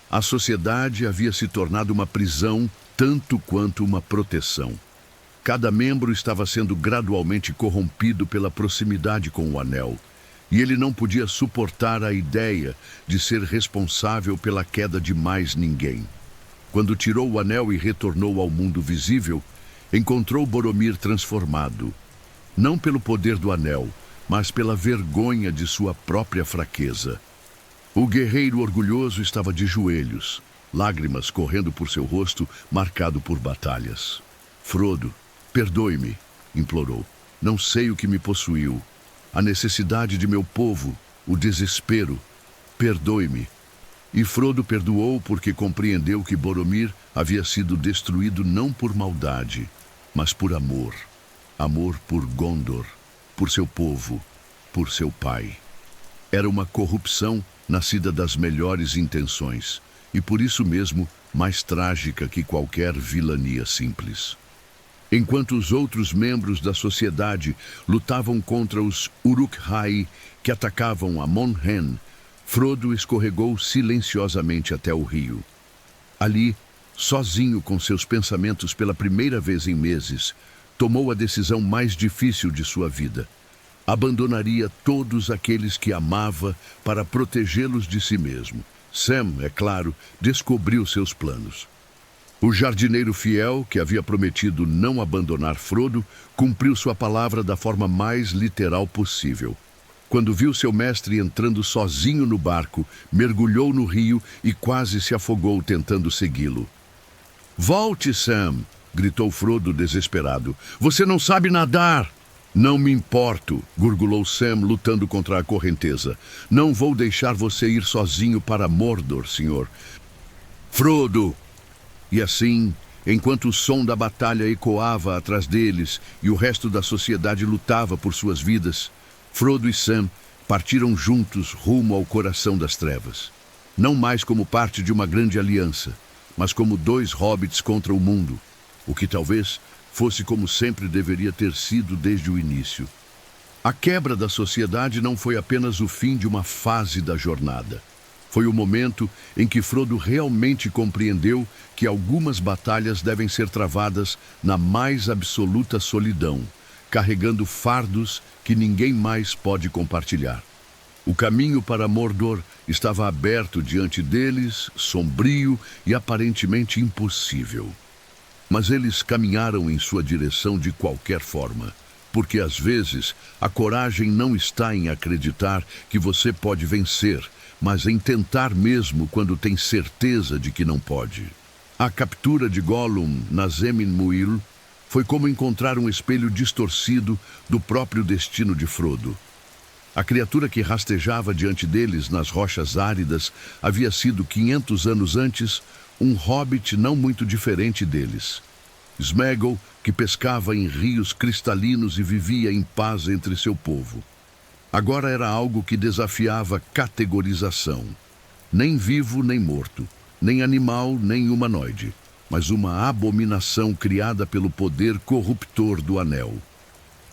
A sociedade havia se tornado uma prisão tanto quanto uma proteção. Cada membro estava sendo gradualmente corrompido pela proximidade com o anel, e ele não podia suportar a ideia de ser responsável pela queda de mais ninguém. Quando tirou o anel e retornou ao mundo visível, encontrou Boromir transformado, não pelo poder do anel, mas pela vergonha de sua própria fraqueza. O guerreiro orgulhoso estava de joelhos, lágrimas correndo por seu rosto marcado por batalhas. "Frodo, perdoe-me", implorou. "Não sei o que me possuiu. A necessidade de meu povo, o desespero. Perdoe-me." E Frodo perdoou porque compreendeu que Boromir havia sido destruído não por maldade, mas por amor. Amor por Gondor, por seu povo, por seu pai. Era uma corrupção nascida das melhores intenções, e por isso mesmo mais trágica que qualquer vilania simples. Enquanto os outros membros da sociedade lutavam contra os Uruk-hai que atacavam Amon-Hen, Frodo escorregou silenciosamente até o rio. Ali, sozinho com seus pensamentos pela primeira vez em meses, tomou a decisão mais difícil de sua vida. Abandonaria todos aqueles que amava para protegê-los de si mesmo. Sam, é claro, descobriu seus planos. O jardineiro fiel, que havia prometido não abandonar Frodo, cumpriu sua palavra da forma mais literal possível. Quando viu seu mestre entrando sozinho no barco, mergulhou no rio e quase se afogou tentando segui-lo. "Volte, Sam!" gritou Frodo desesperado. "Você não sabe nadar!" "Não me importo", gurgulou Sam lutando contra a correnteza. "Não vou deixar você ir sozinho para Mordor, senhor." "Frodo!" E assim, enquanto o som da batalha ecoava atrás deles e o resto da sociedade lutava por suas vidas, Frodo e Sam partiram juntos rumo ao coração das trevas. Não mais como parte de uma grande aliança, mas como dois hobbits contra o mundo, o que talvez fosse como sempre deveria ter sido desde o início. A quebra da sociedade não foi apenas o fim de uma fase da jornada. Foi o momento em que Frodo realmente compreendeu que algumas batalhas devem ser travadas na mais absoluta solidão, carregando fardos que ninguém mais pode compartilhar. O caminho para Mordor estava aberto diante deles, sombrio e aparentemente impossível. Mas eles caminharam em sua direção de qualquer forma, porque às vezes a coragem não está em acreditar que você pode vencer, mas em tentar mesmo quando tem certeza de que não pode. A captura de Gollum na Zemmin-Muil foi como encontrar um espelho distorcido do próprio destino de Frodo. A criatura que rastejava diante deles nas rochas áridas havia sido 500 anos antes um hobbit não muito diferente deles. Sméagol, que pescava em rios cristalinos e vivia em paz entre seu povo. Agora era algo que desafiava categorização. Nem vivo nem morto, nem animal nem humanoide, mas uma abominação criada pelo poder corruptor do Anel.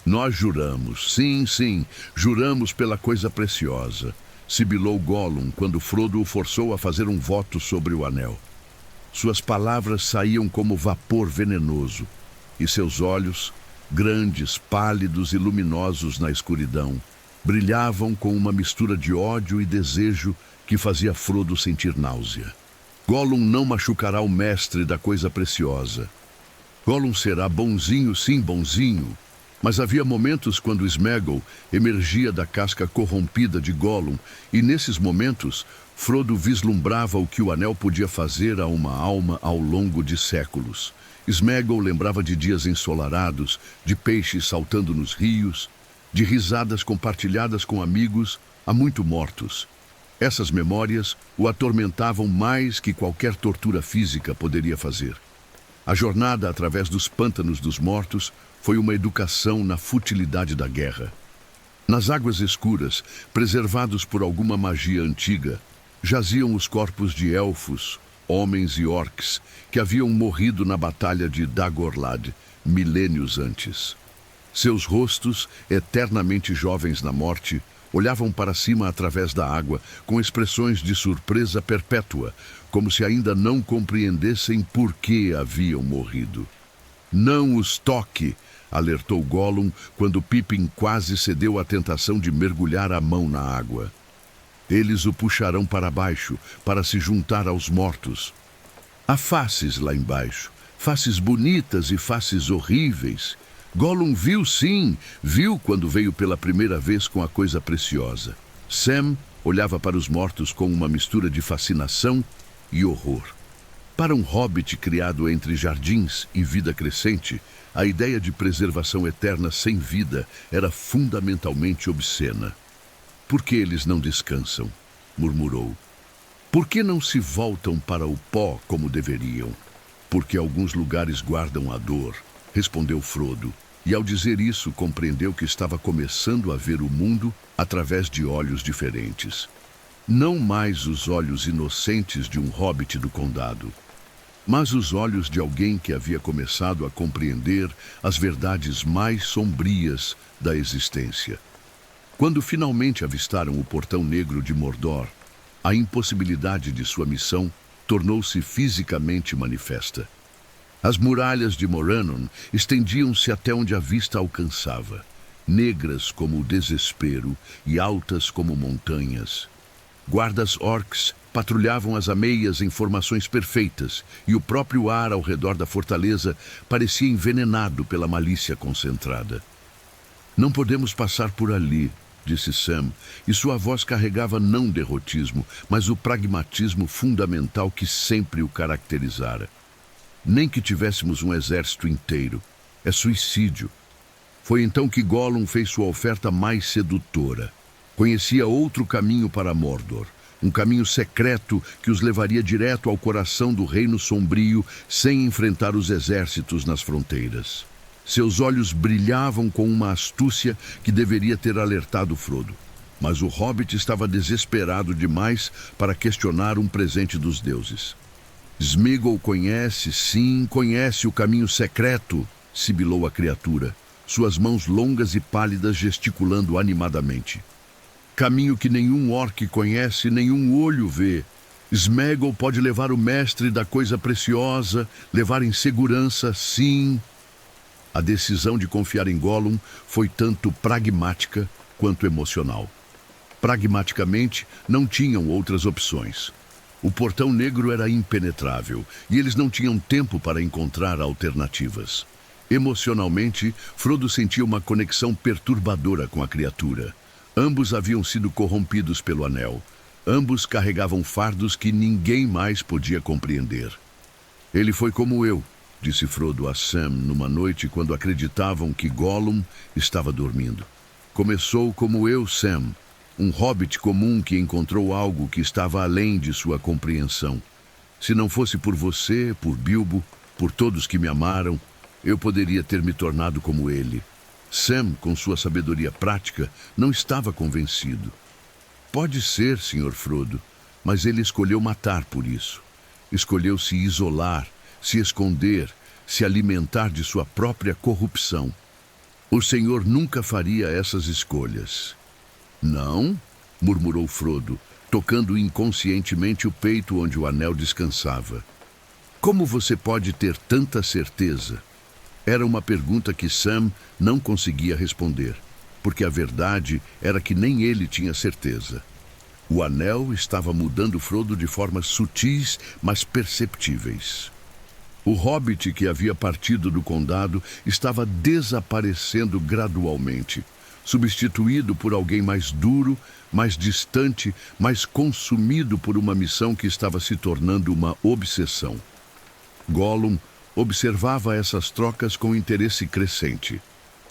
Nós juramos, sim, juramos pela coisa preciosa, sibilou Gollum quando Frodo o forçou a fazer um voto sobre o Anel. Suas palavras saíam como vapor venenoso, e seus olhos, grandes, pálidos e luminosos na escuridão, brilhavam com uma mistura de ódio e desejo que fazia Frodo sentir náusea. Gollum não machucará o mestre da coisa preciosa. Gollum será bonzinho, sim, bonzinho. Mas havia momentos quando Sméagol emergia da casca corrompida de Gollum, e nesses momentos Frodo vislumbrava o que o Anel podia fazer a uma alma ao longo de séculos. Sméagol lembrava de dias ensolarados, de peixes saltando nos rios, de risadas compartilhadas com amigos há muito mortos. Essas memórias o atormentavam mais que qualquer tortura física poderia fazer. A jornada através dos pântanos dos mortos foi uma educação na futilidade da guerra. Nas águas escuras, preservados por alguma magia antiga, jaziam os corpos de elfos, homens e orcs que haviam morrido na batalha de Dagorlad, milênios antes. Seus rostos, eternamente jovens na morte, olhavam para cima através da água com expressões de surpresa perpétua, como se ainda não compreendessem por que haviam morrido. Não os toque, alertou Gollum quando Pippin quase cedeu à tentação de mergulhar a mão na água. Eles o puxarão para baixo, para se juntar aos mortos. Há faces lá embaixo, faces bonitas e faces horríveis. Gollum viu sim, viu quando veio pela primeira vez com a coisa preciosa. Sam olhava para os mortos com uma mistura de fascinação e horror. Para um hobbit criado entre jardins e vida crescente, a ideia de preservação eterna sem vida era fundamentalmente obscena. Por que eles não descansam? Murmurou. Por que não se voltam para o pó como deveriam? Porque alguns lugares guardam a dor, respondeu Frodo, e ao dizer isso compreendeu que estava começando a ver o mundo através de olhos diferentes. Não mais os olhos inocentes de um hobbit do condado, mas os olhos de alguém que havia começado a compreender as verdades mais sombrias da existência. Quando finalmente avistaram o portão negro de Mordor, a impossibilidade de sua missão tornou-se fisicamente manifesta. As muralhas de Morannon estendiam-se até onde a vista alcançava, negras como o desespero e altas como montanhas. Guardas orcs patrulhavam as ameias em formações perfeitas, e o próprio ar ao redor da fortaleza parecia envenenado pela malícia concentrada. Não podemos passar por ali, disse Sam, e sua voz carregava não derrotismo, mas o pragmatismo fundamental que sempre o caracterizara. Nem que tivéssemos um exército inteiro. É suicídio. Foi então que Gollum fez sua oferta mais sedutora. Conhecia outro caminho para Mordor, um caminho secreto que os levaria direto ao coração do Reino Sombrio sem enfrentar os exércitos nas fronteiras. Seus olhos brilhavam com uma astúcia que deveria ter alertado Frodo. Mas o hobbit estava desesperado demais para questionar um presente dos deuses. Sméagol conhece, sim, conhece o caminho secreto, sibilou a criatura, suas mãos longas e pálidas gesticulando animadamente. Caminho que nenhum orc conhece, nenhum olho vê. Sméagol pode levar o mestre da coisa preciosa, levar em segurança, sim. A decisão de confiar em Gollum foi tanto pragmática quanto emocional. Pragmaticamente, não tinham outras opções. O portão negro era impenetrável e eles não tinham tempo para encontrar alternativas. Emocionalmente, Frodo sentia uma conexão perturbadora com a criatura. Ambos haviam sido corrompidos pelo Anel. Ambos carregavam fardos que ninguém mais podia compreender. Ele foi como eu, disse Frodo a Sam numa noite quando acreditavam que Gollum estava dormindo. Começou como eu, Sam, um hobbit comum que encontrou algo que estava além de sua compreensão. Se não fosse por você, por Bilbo, por todos que me amaram, eu poderia ter me tornado como ele. Sam, com sua sabedoria prática, não estava convencido. Pode ser, Sr. Frodo, mas ele escolheu matar por isso. Escolheu se isolar, se esconder, se alimentar de sua própria corrupção. O Senhor nunca faria essas escolhas. Não? Murmurou Frodo, tocando inconscientemente o peito onde o anel descansava. Como você pode ter tanta certeza? Era uma pergunta que Sam não conseguia responder, porque a verdade era que nem ele tinha certeza. O anel estava mudando Frodo de formas sutis, mas perceptíveis. O hobbit que havia partido do condado estava desaparecendo gradualmente, substituído por alguém mais duro, mais distante, mais consumido por uma missão que estava se tornando uma obsessão. Gollum observava essas trocas com interesse crescente.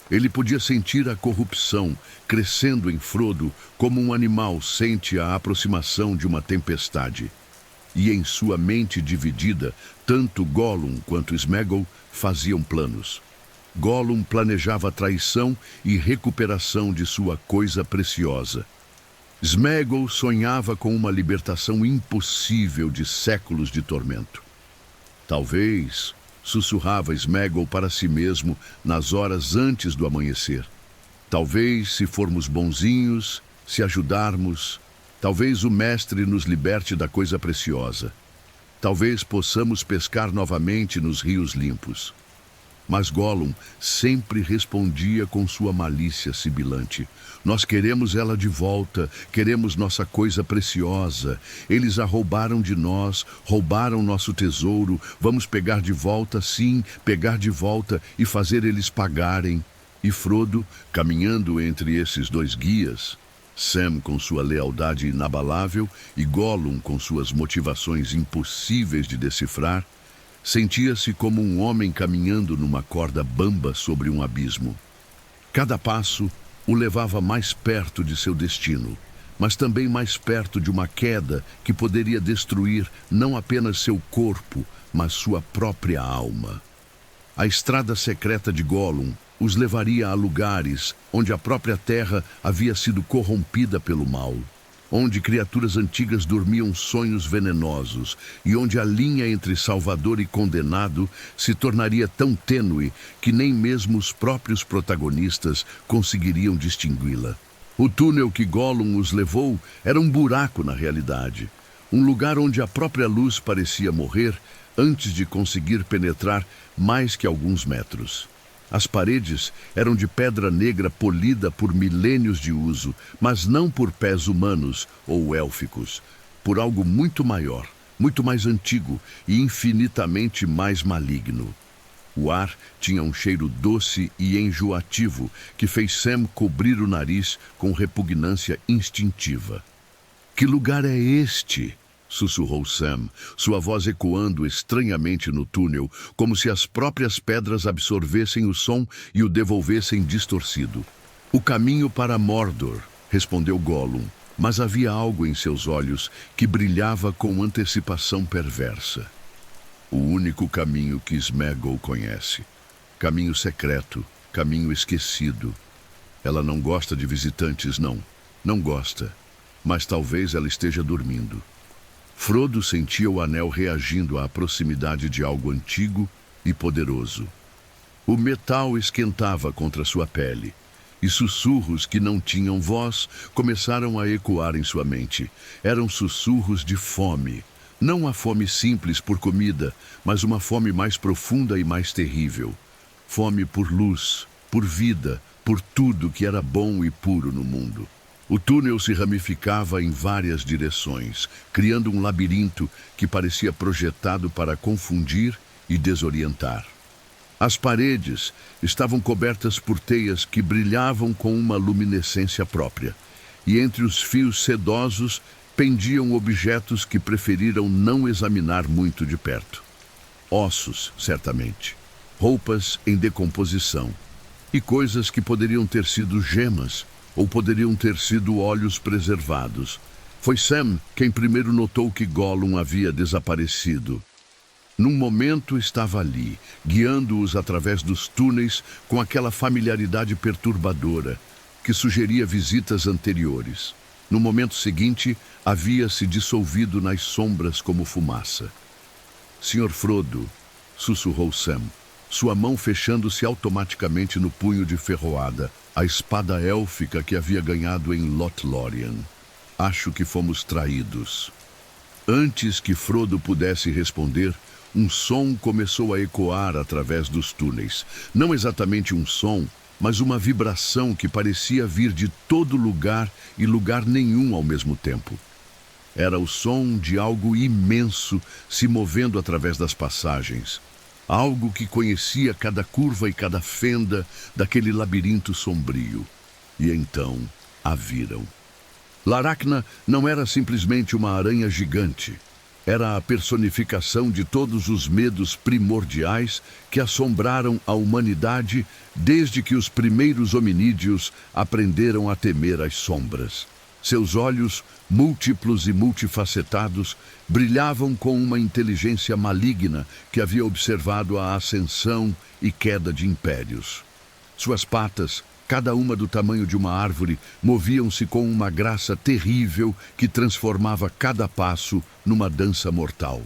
Ele podia sentir a corrupção crescendo em Frodo como um animal sente a aproximação de uma tempestade. E em sua mente dividida, tanto Gollum quanto Sméagol faziam planos. Gollum planejava traição e recuperação de sua coisa preciosa. Sméagol sonhava com uma libertação impossível de séculos de tormento. Talvez, sussurrava Sméagol para si mesmo nas horas antes do amanhecer. Talvez, se formos bonzinhos, se ajudarmos, talvez o mestre nos liberte da coisa preciosa. Talvez possamos pescar novamente nos rios limpos. Mas Gollum sempre respondia com sua malícia sibilante. Nós queremos ela de volta, queremos nossa coisa preciosa. Eles a roubaram de nós, roubaram nosso tesouro. Vamos pegar de volta, sim, pegar de volta e fazer eles pagarem. E Frodo, caminhando entre esses dois guias, Sam com sua lealdade inabalável e Gollum com suas motivações impossíveis de decifrar, sentia-se como um homem caminhando numa corda bamba sobre um abismo. Cada passo o levava mais perto de seu destino, mas também mais perto de uma queda que poderia destruir não apenas seu corpo, mas sua própria alma. A estrada secreta de Gollum os levaria a lugares onde a própria terra havia sido corrompida pelo mal, onde criaturas antigas dormiam sonhos venenosos e onde a linha entre salvador e condenado se tornaria tão tênue que nem mesmo os próprios protagonistas conseguiriam distingui-la. O túnel que Gollum os levou era um buraco na realidade, um lugar onde a própria luz parecia morrer antes de conseguir penetrar mais que alguns metros. As paredes eram de pedra negra polida por milênios de uso, mas não por pés humanos ou élficos, por algo muito maior, muito mais antigo e infinitamente mais maligno. O ar tinha um cheiro doce e enjoativo que fez Sam cobrir o nariz com repugnância instintiva. Que lugar é este? Sussurrou Sam, sua voz ecoando estranhamente no túnel, como se as próprias pedras absorvessem o som e o devolvessem distorcido. O caminho para Mordor, respondeu Gollum, mas havia algo em seus olhos que brilhava com antecipação perversa. O único caminho que Sméagol conhece. Caminho secreto, caminho esquecido. Ela não gosta de visitantes, não. Não gosta. Mas talvez ela esteja dormindo. Frodo sentia o anel reagindo à proximidade de algo antigo e poderoso. O metal esquentava contra sua pele, e sussurros que não tinham voz começaram a ecoar em sua mente. Eram sussurros de fome. Não a fome simples por comida, mas uma fome mais profunda e mais terrível. fome por luz, por vida, por tudo que era bom e puro no mundo. O túnel se ramificava em várias direções, criando um labirinto que parecia projetado para confundir e desorientar. As paredes estavam cobertas por teias que brilhavam com uma luminescência própria, e entre os fios sedosos pendiam objetos que preferiram não examinar muito de perto. Ossos, certamente, roupas em decomposição, e coisas que poderiam ter sido gemas ou poderiam ter sido olhos preservados. Foi Sam quem primeiro notou que Gollum havia desaparecido. Num momento estava ali, guiando-os através dos túneis com aquela familiaridade perturbadora que sugeria visitas anteriores. No momento seguinte, havia se dissolvido nas sombras como fumaça. Sr. Frodo, sussurrou Sam, sua mão fechando-se automaticamente no punho de ferroada, a espada élfica que havia ganhado em Lothlórien. Acho que fomos traídos. Antes que Frodo pudesse responder, um som começou a ecoar através dos túneis. Não exatamente um som, mas uma vibração que parecia vir de todo lugar e lugar nenhum ao mesmo tempo. Era o som de algo imenso se movendo através das passagens. Algo que conhecia cada curva e cada fenda daquele labirinto sombrio. E então a viram. Laracna não era simplesmente uma aranha gigante. Era a personificação de todos os medos primordiais que assombraram a humanidade desde que os primeiros hominídeos aprenderam a temer as sombras. Seus olhos, múltiplos e multifacetados, brilhavam com uma inteligência maligna que havia observado a ascensão e queda de impérios. Suas patas, cada uma do tamanho de uma árvore, moviam-se com uma graça terrível que transformava cada passo numa dança mortal.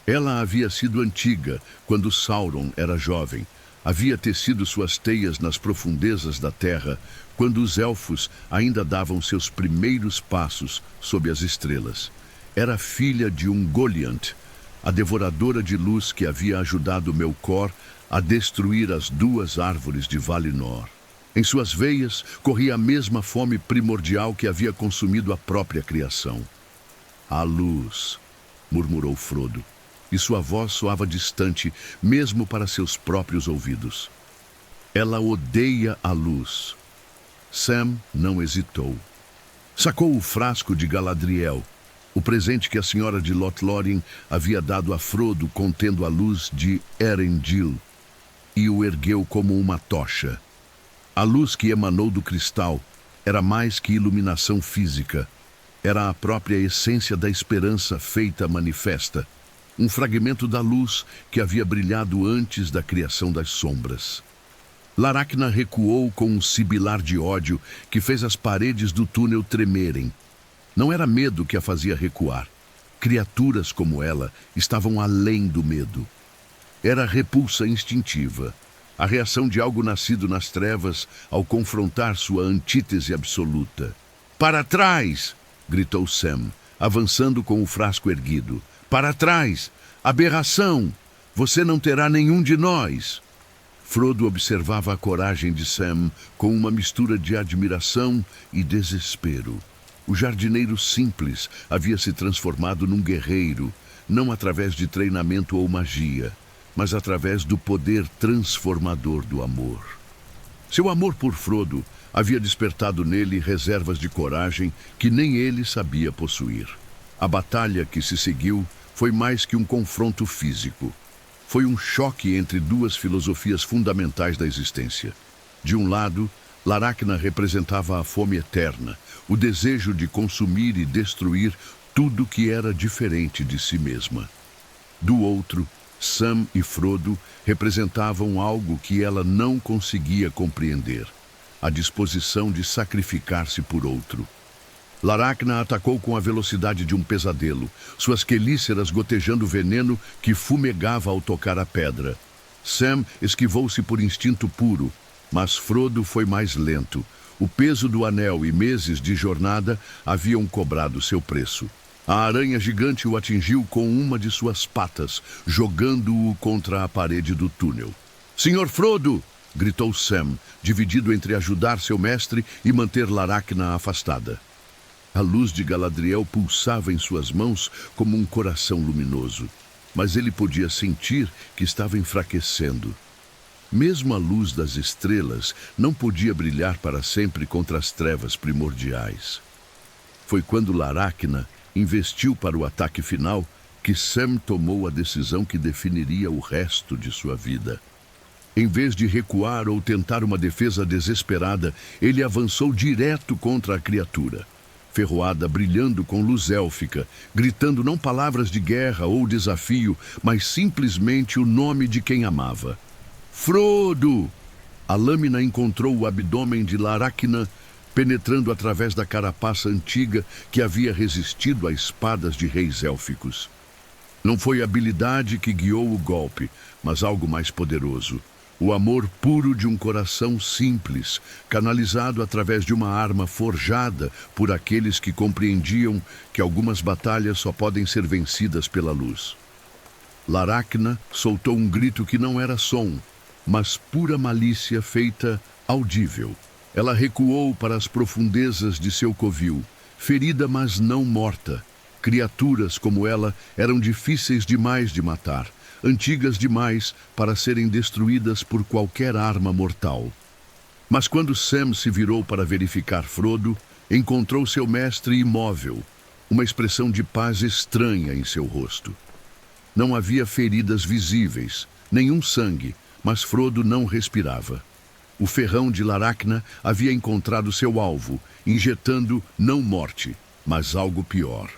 Ela havia sido antiga quando Sauron era jovem. Havia tecido suas teias nas profundezas da terra, quando os elfos ainda davam seus primeiros passos sob as estrelas. Era filha de Ungoliant, a devoradora de luz que havia ajudado Melkor a destruir as duas árvores de Valinor. Em suas veias corria a mesma fome primordial que havia consumido a própria criação. A luz, murmurou Frodo, e sua voz soava distante, mesmo para seus próprios ouvidos. Ela odeia a luz. Sam não hesitou. Sacou o frasco de Galadriel, o presente que a senhora de Lothlórien havia dado a Frodo contendo a luz de Erendil, e o ergueu como uma tocha. A luz que emanou do cristal era mais que iluminação física. Era a própria essência da esperança feita manifesta. Um fragmento da luz que havia brilhado antes da criação das sombras. Laracna recuou com um sibilar de ódio que fez as paredes do túnel tremerem. Não era medo que a fazia recuar. Criaturas como ela estavam além do medo. Era repulsa instintiva. A reação de algo nascido nas trevas ao confrontar sua antítese absoluta. "Para trás!" gritou Sam, avançando com o frasco erguido. "Para trás! Aberração! Você não terá nenhum de nós!" Frodo observava a coragem de Sam com uma mistura de admiração e desespero. O jardineiro simples havia se transformado num guerreiro, não através de treinamento ou magia, mas através do poder transformador do amor. Seu amor por Frodo havia despertado nele reservas de coragem que nem ele sabia possuir. A batalha que se seguiu foi mais que um confronto físico. Foi um choque entre duas filosofias fundamentais da existência. De um lado, Laracna representava a fome eterna, o desejo de consumir e destruir tudo que era diferente de si mesma. Do outro, Sam e Frodo representavam algo que ela não conseguia compreender, a disposição de sacrificar-se por outro. Laracna atacou com a velocidade de um pesadelo, suas quelíceras gotejando veneno que fumegava ao tocar a pedra. Sam esquivou-se por instinto puro, mas Frodo foi mais lento. O peso do anel e meses de jornada haviam cobrado seu preço. A aranha gigante o atingiu com uma de suas patas, jogando-o contra a parede do túnel. Senhor Frodo! Gritou Sam, dividido entre ajudar seu mestre e manter Laracna afastada. A luz de Galadriel pulsava em suas mãos como um coração luminoso, mas ele podia sentir que estava enfraquecendo. Mesmo a luz das estrelas não podia brilhar para sempre contra as trevas primordiais. Foi quando Laracna investiu para o ataque final que Sam tomou a decisão que definiria o resto de sua vida. Em vez de recuar ou tentar uma defesa desesperada, ele avançou direto contra a criatura. Ferroada brilhando com luz élfica, gritando não palavras de guerra ou desafio, mas simplesmente o nome de quem amava. Frodo! A lâmina encontrou o abdômen de Laracna, penetrando através da carapaça antiga que havia resistido a espadas de reis élficos. Não foi habilidade que guiou o golpe, mas algo mais poderoso. O amor puro de um coração simples, canalizado através de uma arma forjada por aqueles que compreendiam que algumas batalhas só podem ser vencidas pela luz. Laracna soltou um grito que não era som, mas pura malícia feita audível. Ela recuou para as profundezas de seu covil, ferida mas não morta. Criaturas como ela eram difíceis demais de matar, antigas demais para serem destruídas por qualquer arma mortal. Mas quando Sam se virou para verificar Frodo, encontrou seu mestre imóvel, uma expressão de paz estranha em seu rosto. Não havia feridas visíveis, nenhum sangue, mas Frodo não respirava. O ferrão de Laracna havia encontrado seu alvo, injetando não morte, mas algo pior.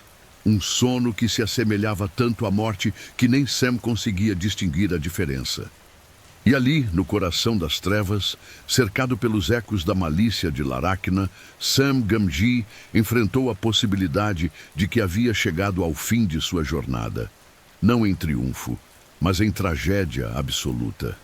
Um sono que se assemelhava tanto à morte que nem Sam conseguia distinguir a diferença. E ali, no coração das trevas, cercado pelos ecos da malícia de Laracna, Sam Gamgee enfrentou a possibilidade de que havia chegado ao fim de sua jornada. Não em triunfo, mas em tragédia absoluta.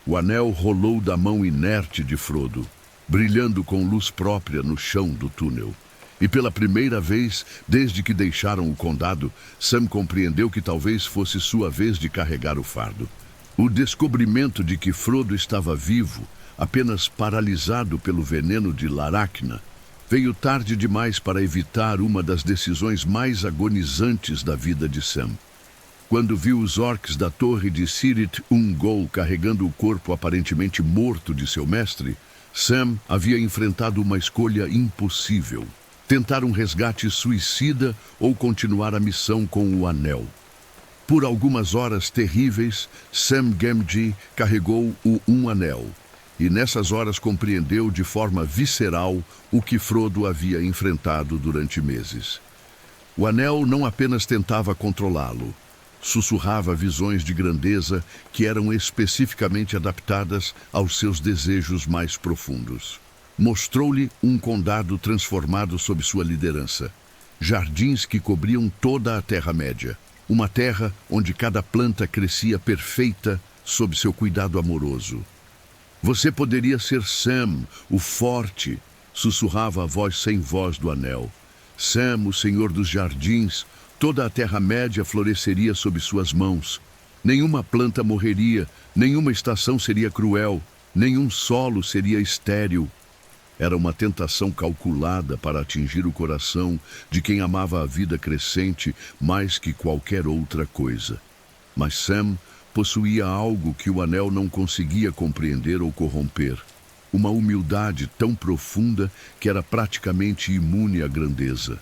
O anel rolou da mão inerte de Frodo, brilhando com luz própria no chão do túnel. E pela primeira vez, desde que deixaram o condado, Sam compreendeu que talvez fosse sua vez de carregar o fardo. O descobrimento de que Frodo estava vivo, apenas paralisado pelo veneno de Laracna, veio tarde demais para evitar uma das decisões mais agonizantes da vida de Sam. Quando viu os orcs da torre de Cirith Ungol carregando o corpo aparentemente morto de seu mestre, Sam havia enfrentado uma escolha impossível: tentar um resgate suicida ou continuar a missão com o anel. Por algumas horas terríveis, Sam Gamgee carregou o Anel, e nessas horas compreendeu de forma visceral o que Frodo havia enfrentado durante meses. O anel não apenas tentava controlá-lo, sussurrava visões de grandeza que eram especificamente adaptadas aos seus desejos mais profundos. Mostrou-lhe um condado transformado sob sua liderança, jardins que cobriam toda a Terra-média, uma terra onde cada planta crescia perfeita sob seu cuidado amoroso. Você poderia ser Sam, o forte, sussurrava a voz sem voz do anel. Sam, o senhor dos jardins, toda a Terra-média floresceria sob suas mãos. Nenhuma planta morreria, nenhuma estação seria cruel, nenhum solo seria estéril. Era uma tentação calculada para atingir o coração de quem amava a vida crescente mais que qualquer outra coisa. Mas Sam possuía algo que o anel não conseguia compreender ou corromper. Uma humildade tão profunda que era praticamente imune à grandeza.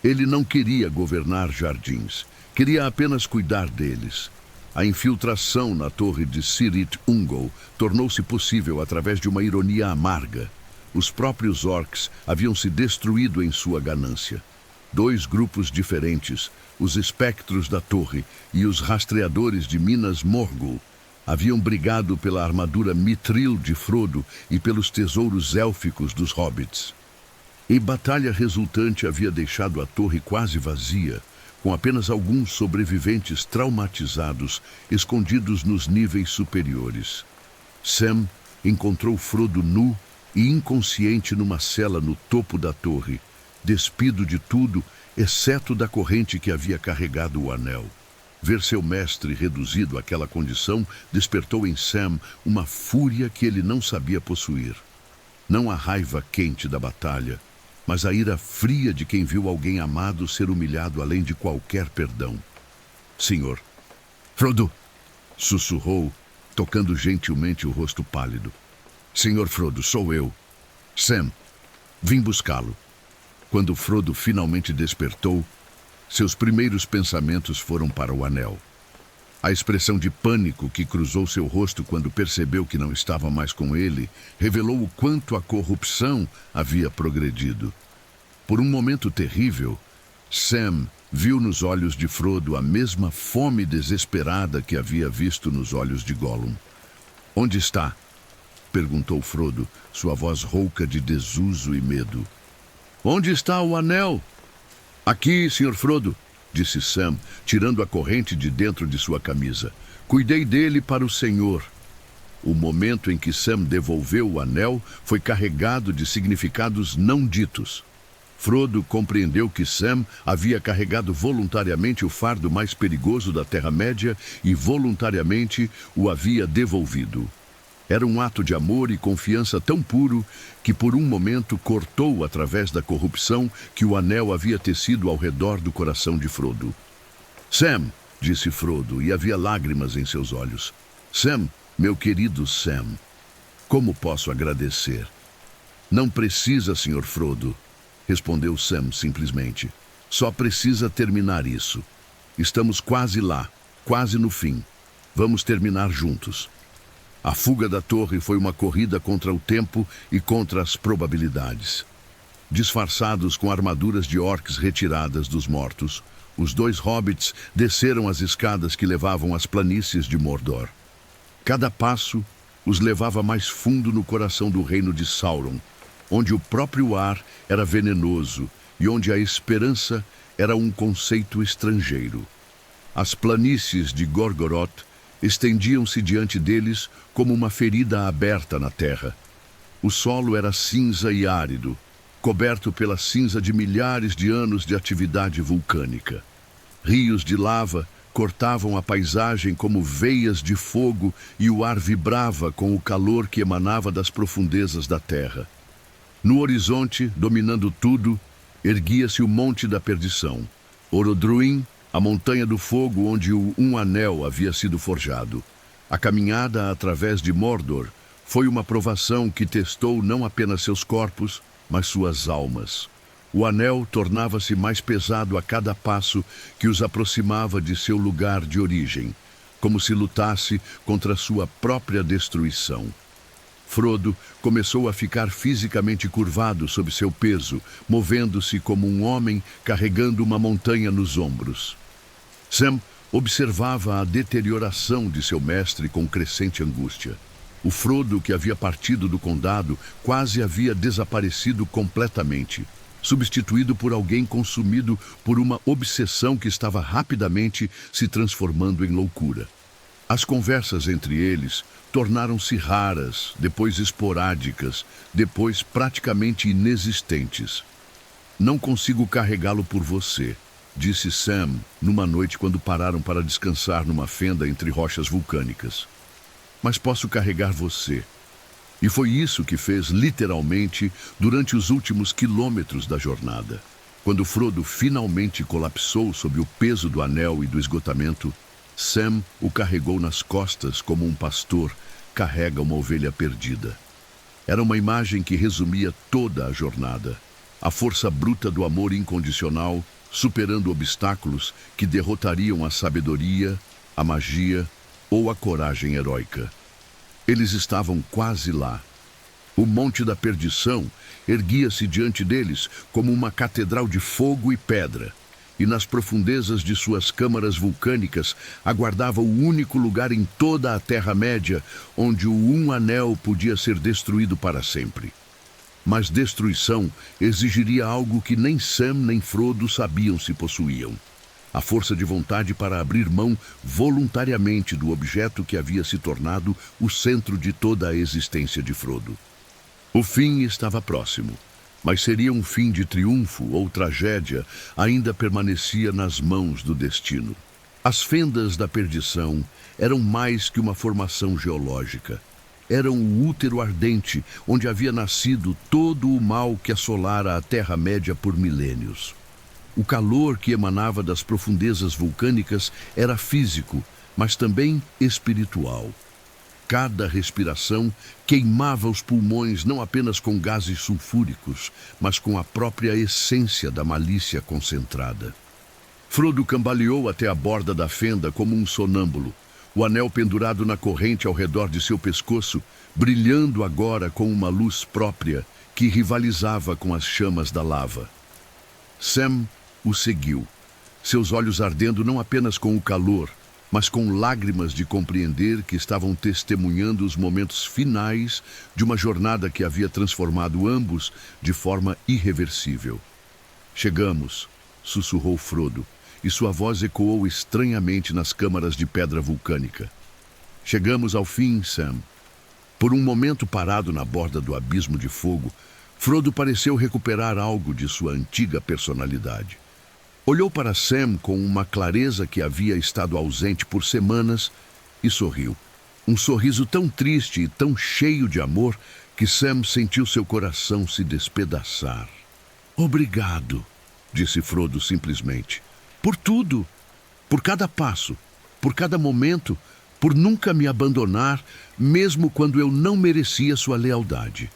Ele não queria governar jardins, queria apenas cuidar deles. A infiltração na torre de Cirith Ungol tornou-se possível através de uma ironia amarga. Os próprios orcs haviam se destruído em sua ganância. Dois grupos diferentes, os espectros da torre e os rastreadores de Minas Morgul, haviam brigado pela armadura mithril de Frodo e pelos tesouros élficos dos hobbits. A batalha resultante havia deixado a torre quase vazia, com apenas alguns sobreviventes traumatizados escondidos nos níveis superiores. Sam encontrou Frodo nu e inconsciente numa cela no topo da torre, despido de tudo, exceto da corrente que havia carregado o anel. Ver seu mestre reduzido àquela condição despertou em Sam uma fúria que ele não sabia possuir. Não a raiva quente da batalha, mas a ira fria de quem viu alguém amado ser humilhado além de qualquer perdão. Senhor, Frodo, sussurrou, tocando gentilmente o rosto pálido. Senhor Frodo, sou eu. Sam, vim buscá-lo. Quando Frodo finalmente despertou, seus primeiros pensamentos foram para o anel. A expressão de pânico que cruzou seu rosto quando percebeu que não estava mais com ele revelou o quanto a corrupção havia progredido. Por um momento terrível, Sam viu nos olhos de Frodo a mesma fome desesperada que havia visto nos olhos de Gollum. Onde está? Perguntou Frodo, sua voz rouca de desuso e medo. Onde está o anel? Aqui, Sr. Frodo, disse Sam, tirando a corrente de dentro de sua camisa. Cuidei dele para o Senhor. O momento em que Sam devolveu o anel foi carregado de significados não ditos. Frodo compreendeu que Sam havia carregado voluntariamente o fardo mais perigoso da Terra-média e voluntariamente o havia devolvido. Era um ato de amor e confiança tão puro que por um momento cortou através da corrupção que o anel havia tecido ao redor do coração de Frodo. Sam, disse Frodo, e havia lágrimas em seus olhos. Sam, meu querido Sam, como posso agradecer? Não precisa, Sr. Frodo, respondeu Sam simplesmente. Só precisa terminar isso. Estamos quase lá, quase no fim. Vamos terminar juntos. A fuga da torre foi uma corrida contra o tempo e contra as probabilidades. Disfarçados com armaduras de orcs retiradas dos mortos, os dois hobbits desceram as escadas que levavam às planícies de Mordor. Cada passo os levava mais fundo no coração do reino de Sauron, onde o próprio ar era venenoso e onde a esperança era um conceito estrangeiro. As planícies de Gorgoroth estendiam-se diante deles como uma ferida aberta na terra. O solo era cinza e árido, coberto pela cinza de milhares de anos de atividade vulcânica. Rios de lava cortavam a paisagem como veias de fogo e o ar vibrava com o calor que emanava das profundezas da terra. No horizonte, dominando tudo, erguia-se o Monte da Perdição, Orodruin, a Montanha do Fogo onde o Um Anel havia sido forjado. A caminhada através de Mordor foi uma provação que testou não apenas seus corpos, mas suas almas. O anel tornava-se mais pesado a cada passo que os aproximava de seu lugar de origem, como se lutasse contra sua própria destruição. Frodo começou a ficar fisicamente curvado sob seu peso, movendo-se como um homem carregando uma montanha nos ombros. Sam observava a deterioração de seu mestre com crescente angústia. O Frodo que havia partido do condado quase havia desaparecido completamente, substituído por alguém consumido por uma obsessão que estava rapidamente se transformando em loucura. As conversas entre eles tornaram-se raras, depois esporádicas, depois praticamente inexistentes. Não consigo carregá-lo por você, disse Sam numa noite quando pararam para descansar numa fenda entre rochas vulcânicas. Mas posso carregar você. E foi isso que fez literalmente durante os últimos quilômetros da jornada. Quando Frodo finalmente colapsou sob o peso do anel e do esgotamento, Sam o carregou nas costas como um pastor carrega uma ovelha perdida. Era uma imagem que resumia toda a jornada. A força bruta do amor incondicional, superando obstáculos que derrotariam a sabedoria, a magia ou a coragem heróica. Eles estavam quase lá. O Monte da Perdição erguia-se diante deles como uma catedral de fogo e pedra, e nas profundezas de suas câmaras vulcânicas aguardava o único lugar em toda a Terra-média onde o Um Anel podia ser destruído para sempre. Mas destruição exigiria algo que nem Sam nem Frodo sabiam se possuíam. A força de vontade para abrir mão voluntariamente do objeto que havia se tornado o centro de toda a existência de Frodo. O fim estava próximo, mas seria um fim de triunfo ou tragédia, ainda permanecia nas mãos do destino. As fendas da perdição eram mais que uma formação geológica. Eram o útero ardente, onde havia nascido todo o mal que assolara a Terra-média por milênios. O calor que emanava das profundezas vulcânicas era físico, mas também espiritual. Cada respiração queimava os pulmões não apenas com gases sulfúricos, mas com a própria essência da malícia concentrada. Frodo cambaleou até a borda da fenda como um sonâmbulo, o anel pendurado na corrente ao redor de seu pescoço, brilhando agora com uma luz própria que rivalizava com as chamas da lava. Sam o seguiu, seus olhos ardendo não apenas com o calor, mas com lágrimas de compreender que estavam testemunhando os momentos finais de uma jornada que havia transformado ambos de forma irreversível. Chegamos, sussurrou Frodo, e sua voz ecoou estranhamente nas câmaras de pedra vulcânica. Chegamos ao fim, Sam. Por um momento parado na borda do abismo de fogo, Frodo pareceu recuperar algo de sua antiga personalidade. Olhou para Sam com uma clareza que havia estado ausente por semanas e sorriu. Um sorriso tão triste e tão cheio de amor que Sam sentiu seu coração se despedaçar. Obrigado, disse Frodo simplesmente. Por tudo, por cada passo, por cada momento, por nunca me abandonar, mesmo quando eu não merecia sua lealdade.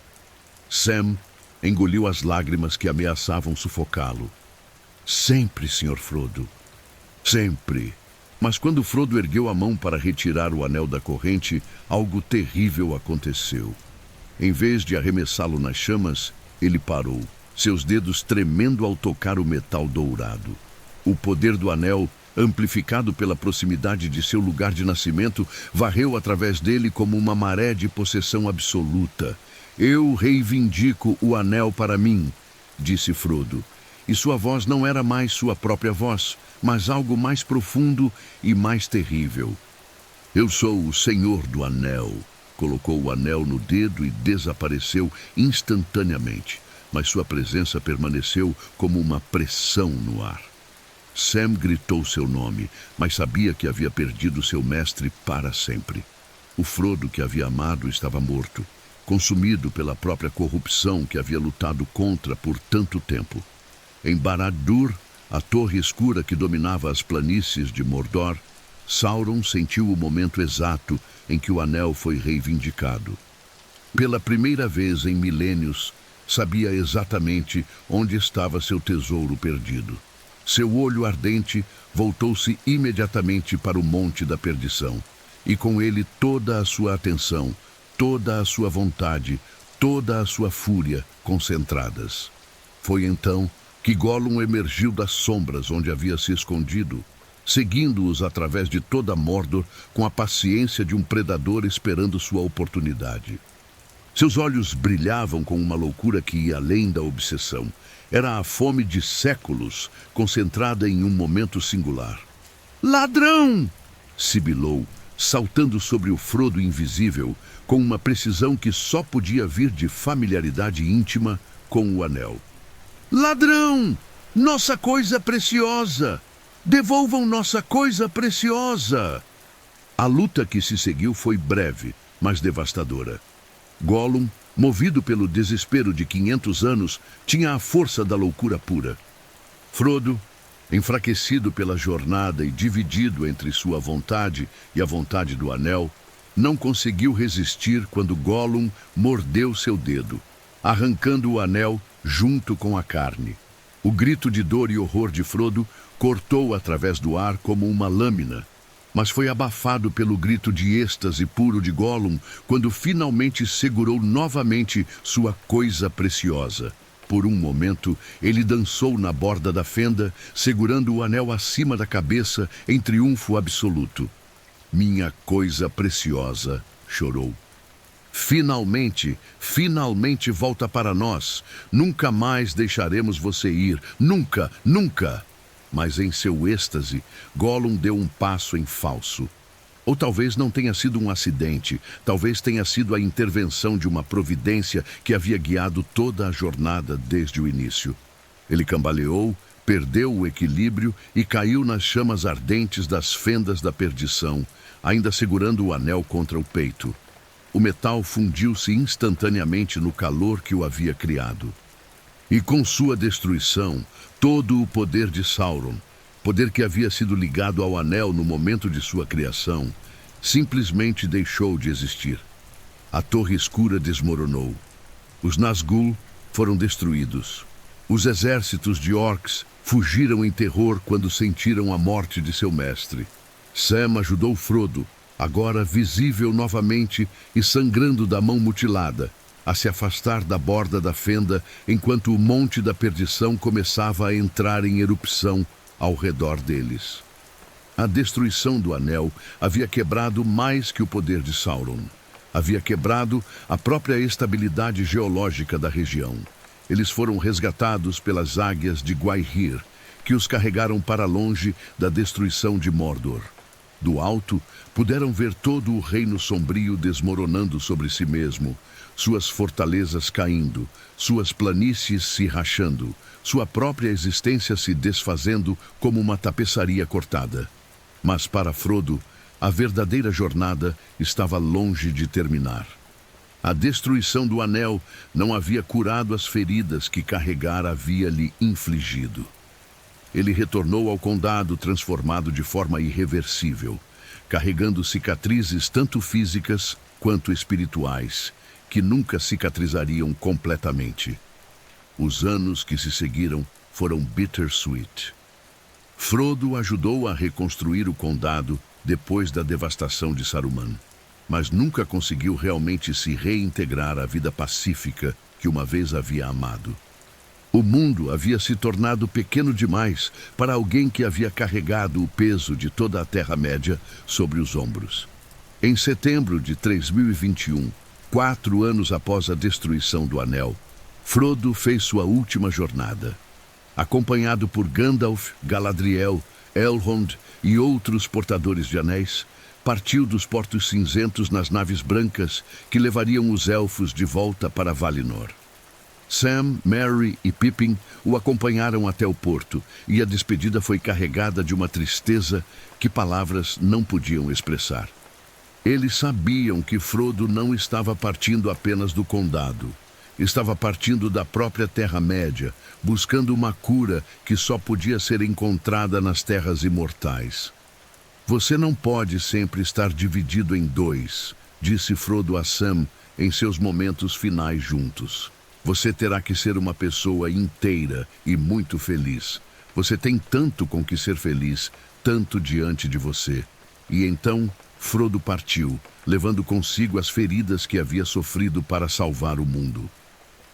Sam engoliu as lágrimas que ameaçavam sufocá-lo. Sempre, Sr. Frodo. Sempre. Mas quando Frodo ergueu a mão para retirar o anel da corrente, algo terrível aconteceu. Em vez de arremessá-lo nas chamas, ele parou, seus dedos tremendo ao tocar o metal dourado. O poder do anel, amplificado pela proximidade de seu lugar de nascimento, varreu através dele como uma maré de possessão absoluta. Eu reivindico o anel para mim, disse Frodo. E sua voz não era mais sua própria voz, mas algo mais profundo e mais terrível. Eu sou o Senhor do Anel. Colocou o anel no dedo e desapareceu instantaneamente, mas sua presença permaneceu como uma pressão no ar. Sam gritou seu nome, mas sabia que havia perdido seu mestre para sempre. O Frodo que havia amado estava morto, consumido pela própria corrupção que havia lutado contra por tanto tempo. Em Barad-dûr, a torre escura que dominava as planícies de Mordor, Sauron sentiu o momento exato em que o anel foi reivindicado. Pela primeira vez em milênios, sabia exatamente onde estava seu tesouro perdido. Seu olho ardente voltou-se imediatamente para o Monte da Perdição, e com ele toda a sua atenção, toda a sua vontade, toda a sua fúria concentradas. Foi então que Gollum emergiu das sombras onde havia se escondido, seguindo-os através de toda Mordor com a paciência de um predador esperando sua oportunidade. Seus olhos brilhavam com uma loucura que ia além da obsessão. Era a fome de séculos, concentrada em um momento singular. Ladrão! Sibilou, saltando sobre o Frodo invisível, com uma precisão que só podia vir de familiaridade íntima com o anel. Ladrão! Nossa coisa preciosa! Devolvam nossa coisa preciosa! A luta que se seguiu foi breve, mas devastadora. Gollum, movido pelo desespero de 500 anos, tinha a força da loucura pura. Frodo, enfraquecido pela jornada e dividido entre sua vontade e a vontade do anel, não conseguiu resistir quando Gollum mordeu seu dedo, arrancando o anel junto com a carne. O grito de dor e horror de Frodo cortou através do ar como uma lâmina, mas foi abafado pelo grito de êxtase puro de Gollum quando finalmente segurou novamente sua coisa preciosa. Por um momento, ele dançou na borda da fenda, segurando o anel acima da cabeça em triunfo absoluto. Minha coisa preciosa, chorou. Finalmente, finalmente volta para nós. Nunca mais deixaremos você ir. Nunca, nunca. Mas em seu êxtase, Gollum deu um passo em falso. Ou talvez não tenha sido um acidente, talvez tenha sido a intervenção de uma providência que havia guiado toda a jornada desde o início. Ele cambaleou, perdeu o equilíbrio e caiu nas chamas ardentes das fendas da perdição, ainda segurando o anel contra o peito. O metal fundiu-se instantaneamente no calor que o havia criado. E com sua destruição, todo o poder de Sauron, poder que havia sido ligado ao anel no momento de sua criação, simplesmente deixou de existir. A Torre Escura desmoronou. Os Nazgûl foram destruídos. Os exércitos de orcs fugiram em terror quando sentiram a morte de seu mestre. Sam ajudou Frodo, agora visível novamente e sangrando da mão mutilada, a se afastar da borda da fenda enquanto o Monte da Perdição começava a entrar em erupção ao redor deles. A destruição do Anel havia quebrado mais que o poder de Sauron. Havia quebrado a própria estabilidade geológica da região. Eles foram resgatados pelas águias de Gwaihir, que os carregaram para longe da destruição de Mordor. Do alto, puderam ver todo o reino sombrio desmoronando sobre si mesmo, suas fortalezas caindo, suas planícies se rachando, sua própria existência se desfazendo como uma tapeçaria cortada. Mas para Frodo, a verdadeira jornada estava longe de terminar. A destruição do Anel não havia curado as feridas que Carregar havia lhe infligido. Ele retornou ao condado transformado de forma irreversível, carregando cicatrizes tanto físicas quanto espirituais, que nunca cicatrizariam completamente. Os anos que se seguiram foram bittersweet. Frodo ajudou a reconstruir o condado depois da devastação de Saruman, mas nunca conseguiu realmente se reintegrar à vida pacífica que uma vez havia amado. O mundo havia se tornado pequeno demais para alguém que havia carregado o peso de toda a Terra-média sobre os ombros. Em setembro de 3021, 4 anos após a destruição do Anel, Frodo fez sua última jornada. Acompanhado por Gandalf, Galadriel, Elrond e outros portadores de anéis, partiu dos Portos Cinzentos nas naves brancas que levariam os elfos de volta para Valinor. Sam, Merry e Pippin o acompanharam até o porto, e a despedida foi carregada de uma tristeza que palavras não podiam expressar. Eles sabiam que Frodo não estava partindo apenas do condado. Estava partindo da própria Terra-média, buscando uma cura que só podia ser encontrada nas Terras Imortais. Você não pode sempre estar dividido em dois, disse Frodo a Sam em seus momentos finais juntos. Você terá que ser uma pessoa inteira e muito feliz. Você tem tanto com que ser feliz, tanto diante de você. E então, Frodo partiu, levando consigo as feridas que havia sofrido para salvar o mundo.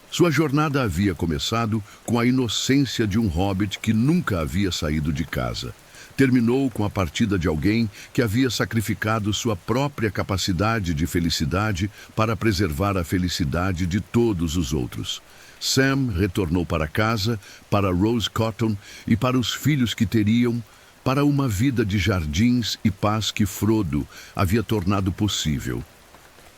Sua jornada havia começado com a inocência de um hobbit que nunca havia saído de casa. Terminou com a partida de alguém que havia sacrificado sua própria capacidade de felicidade para preservar a felicidade de todos os outros. Sam retornou para casa, para Rose Cotton e para os filhos que teriam, para uma vida de jardins e paz que Frodo havia tornado possível.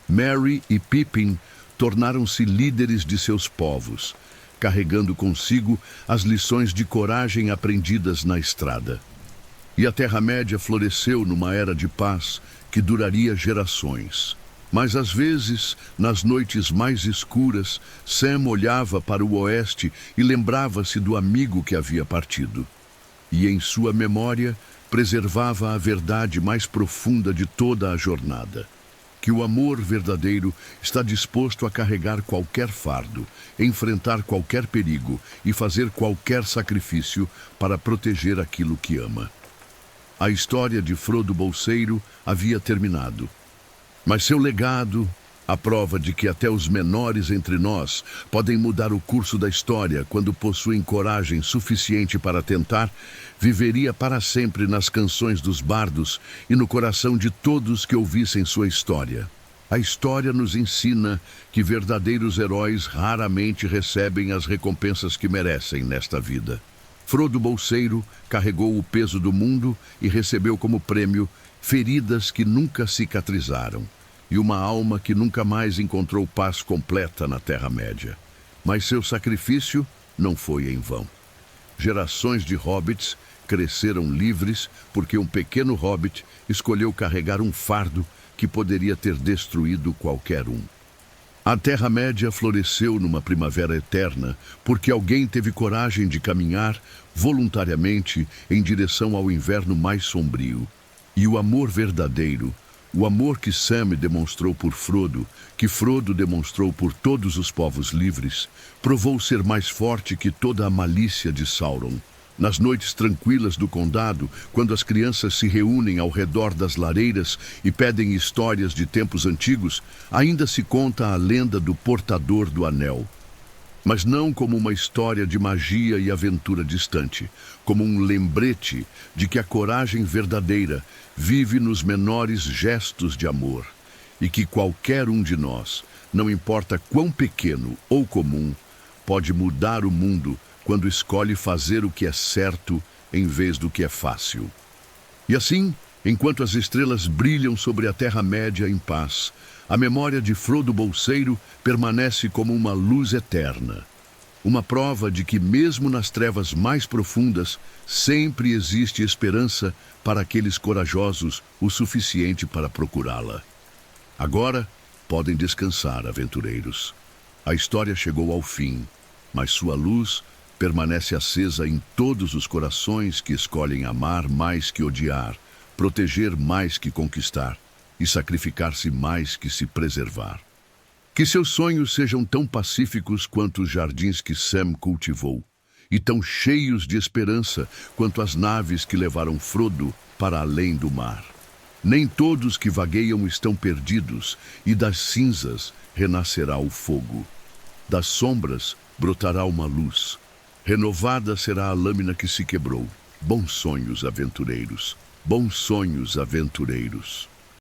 Merry e Pippin tornaram-se líderes de seus povos, carregando consigo as lições de coragem aprendidas na estrada. E a Terra-média floresceu numa era de paz que duraria gerações. Mas às vezes, nas noites mais escuras, Sam olhava para o oeste e lembrava-se do amigo que havia partido. E em sua memória, preservava a verdade mais profunda de toda a jornada: que o amor verdadeiro está disposto a carregar qualquer fardo, enfrentar qualquer perigo e fazer qualquer sacrifício para proteger aquilo que ama. A história de Frodo Bolseiro havia terminado, mas seu legado, a prova de que até os menores entre nós podem mudar o curso da história quando possuem coragem suficiente para tentar, viveria para sempre nas canções dos bardos e no coração de todos que ouvissem sua história. A história nos ensina que verdadeiros heróis raramente recebem as recompensas que merecem nesta vida. Frodo Bolseiro carregou o peso do mundo e recebeu como prêmio feridas que nunca cicatrizaram e uma alma que nunca mais encontrou paz completa na Terra-média. Mas seu sacrifício não foi em vão. Gerações de hobbits cresceram livres porque um pequeno hobbit escolheu carregar um fardo que poderia ter destruído qualquer um. A Terra-média floresceu numa primavera eterna porque alguém teve coragem de caminhar voluntariamente em direção ao inverno mais sombrio. E o amor verdadeiro, o amor que Sam demonstrou por Frodo, que Frodo demonstrou por todos os povos livres, provou ser mais forte que toda a malícia de Sauron. Nas noites tranquilas do condado, quando as crianças se reúnem ao redor das lareiras e pedem histórias de tempos antigos, ainda se conta a lenda do portador do anel. Mas não como uma história de magia e aventura distante, como um lembrete de que a coragem verdadeira vive nos menores gestos de amor e que qualquer um de nós, não importa quão pequeno ou comum, pode mudar o mundo quando escolhe fazer o que é certo em vez do que é fácil. E assim, enquanto as estrelas brilham sobre a Terra-média em paz, a memória de Frodo Bolseiro permanece como uma luz eterna. Uma prova de que mesmo nas trevas mais profundas, sempre existe esperança para aqueles corajosos o suficiente para procurá-la. Agora, podem descansar, aventureiros. A história chegou ao fim, mas sua luz permanece acesa em todos os corações que escolhem amar mais que odiar, proteger mais que conquistar e sacrificar-se mais que se preservar. Que seus sonhos sejam tão pacíficos quanto os jardins que Sam cultivou, e tão cheios de esperança quanto as naves que levaram Frodo para além do mar. Nem todos que vagueiam estão perdidos, e das cinzas renascerá o fogo. Das sombras brotará uma luz. Renovada será a lâmina que se quebrou. Bons sonhos, aventureiros. Bons sonhos, aventureiros.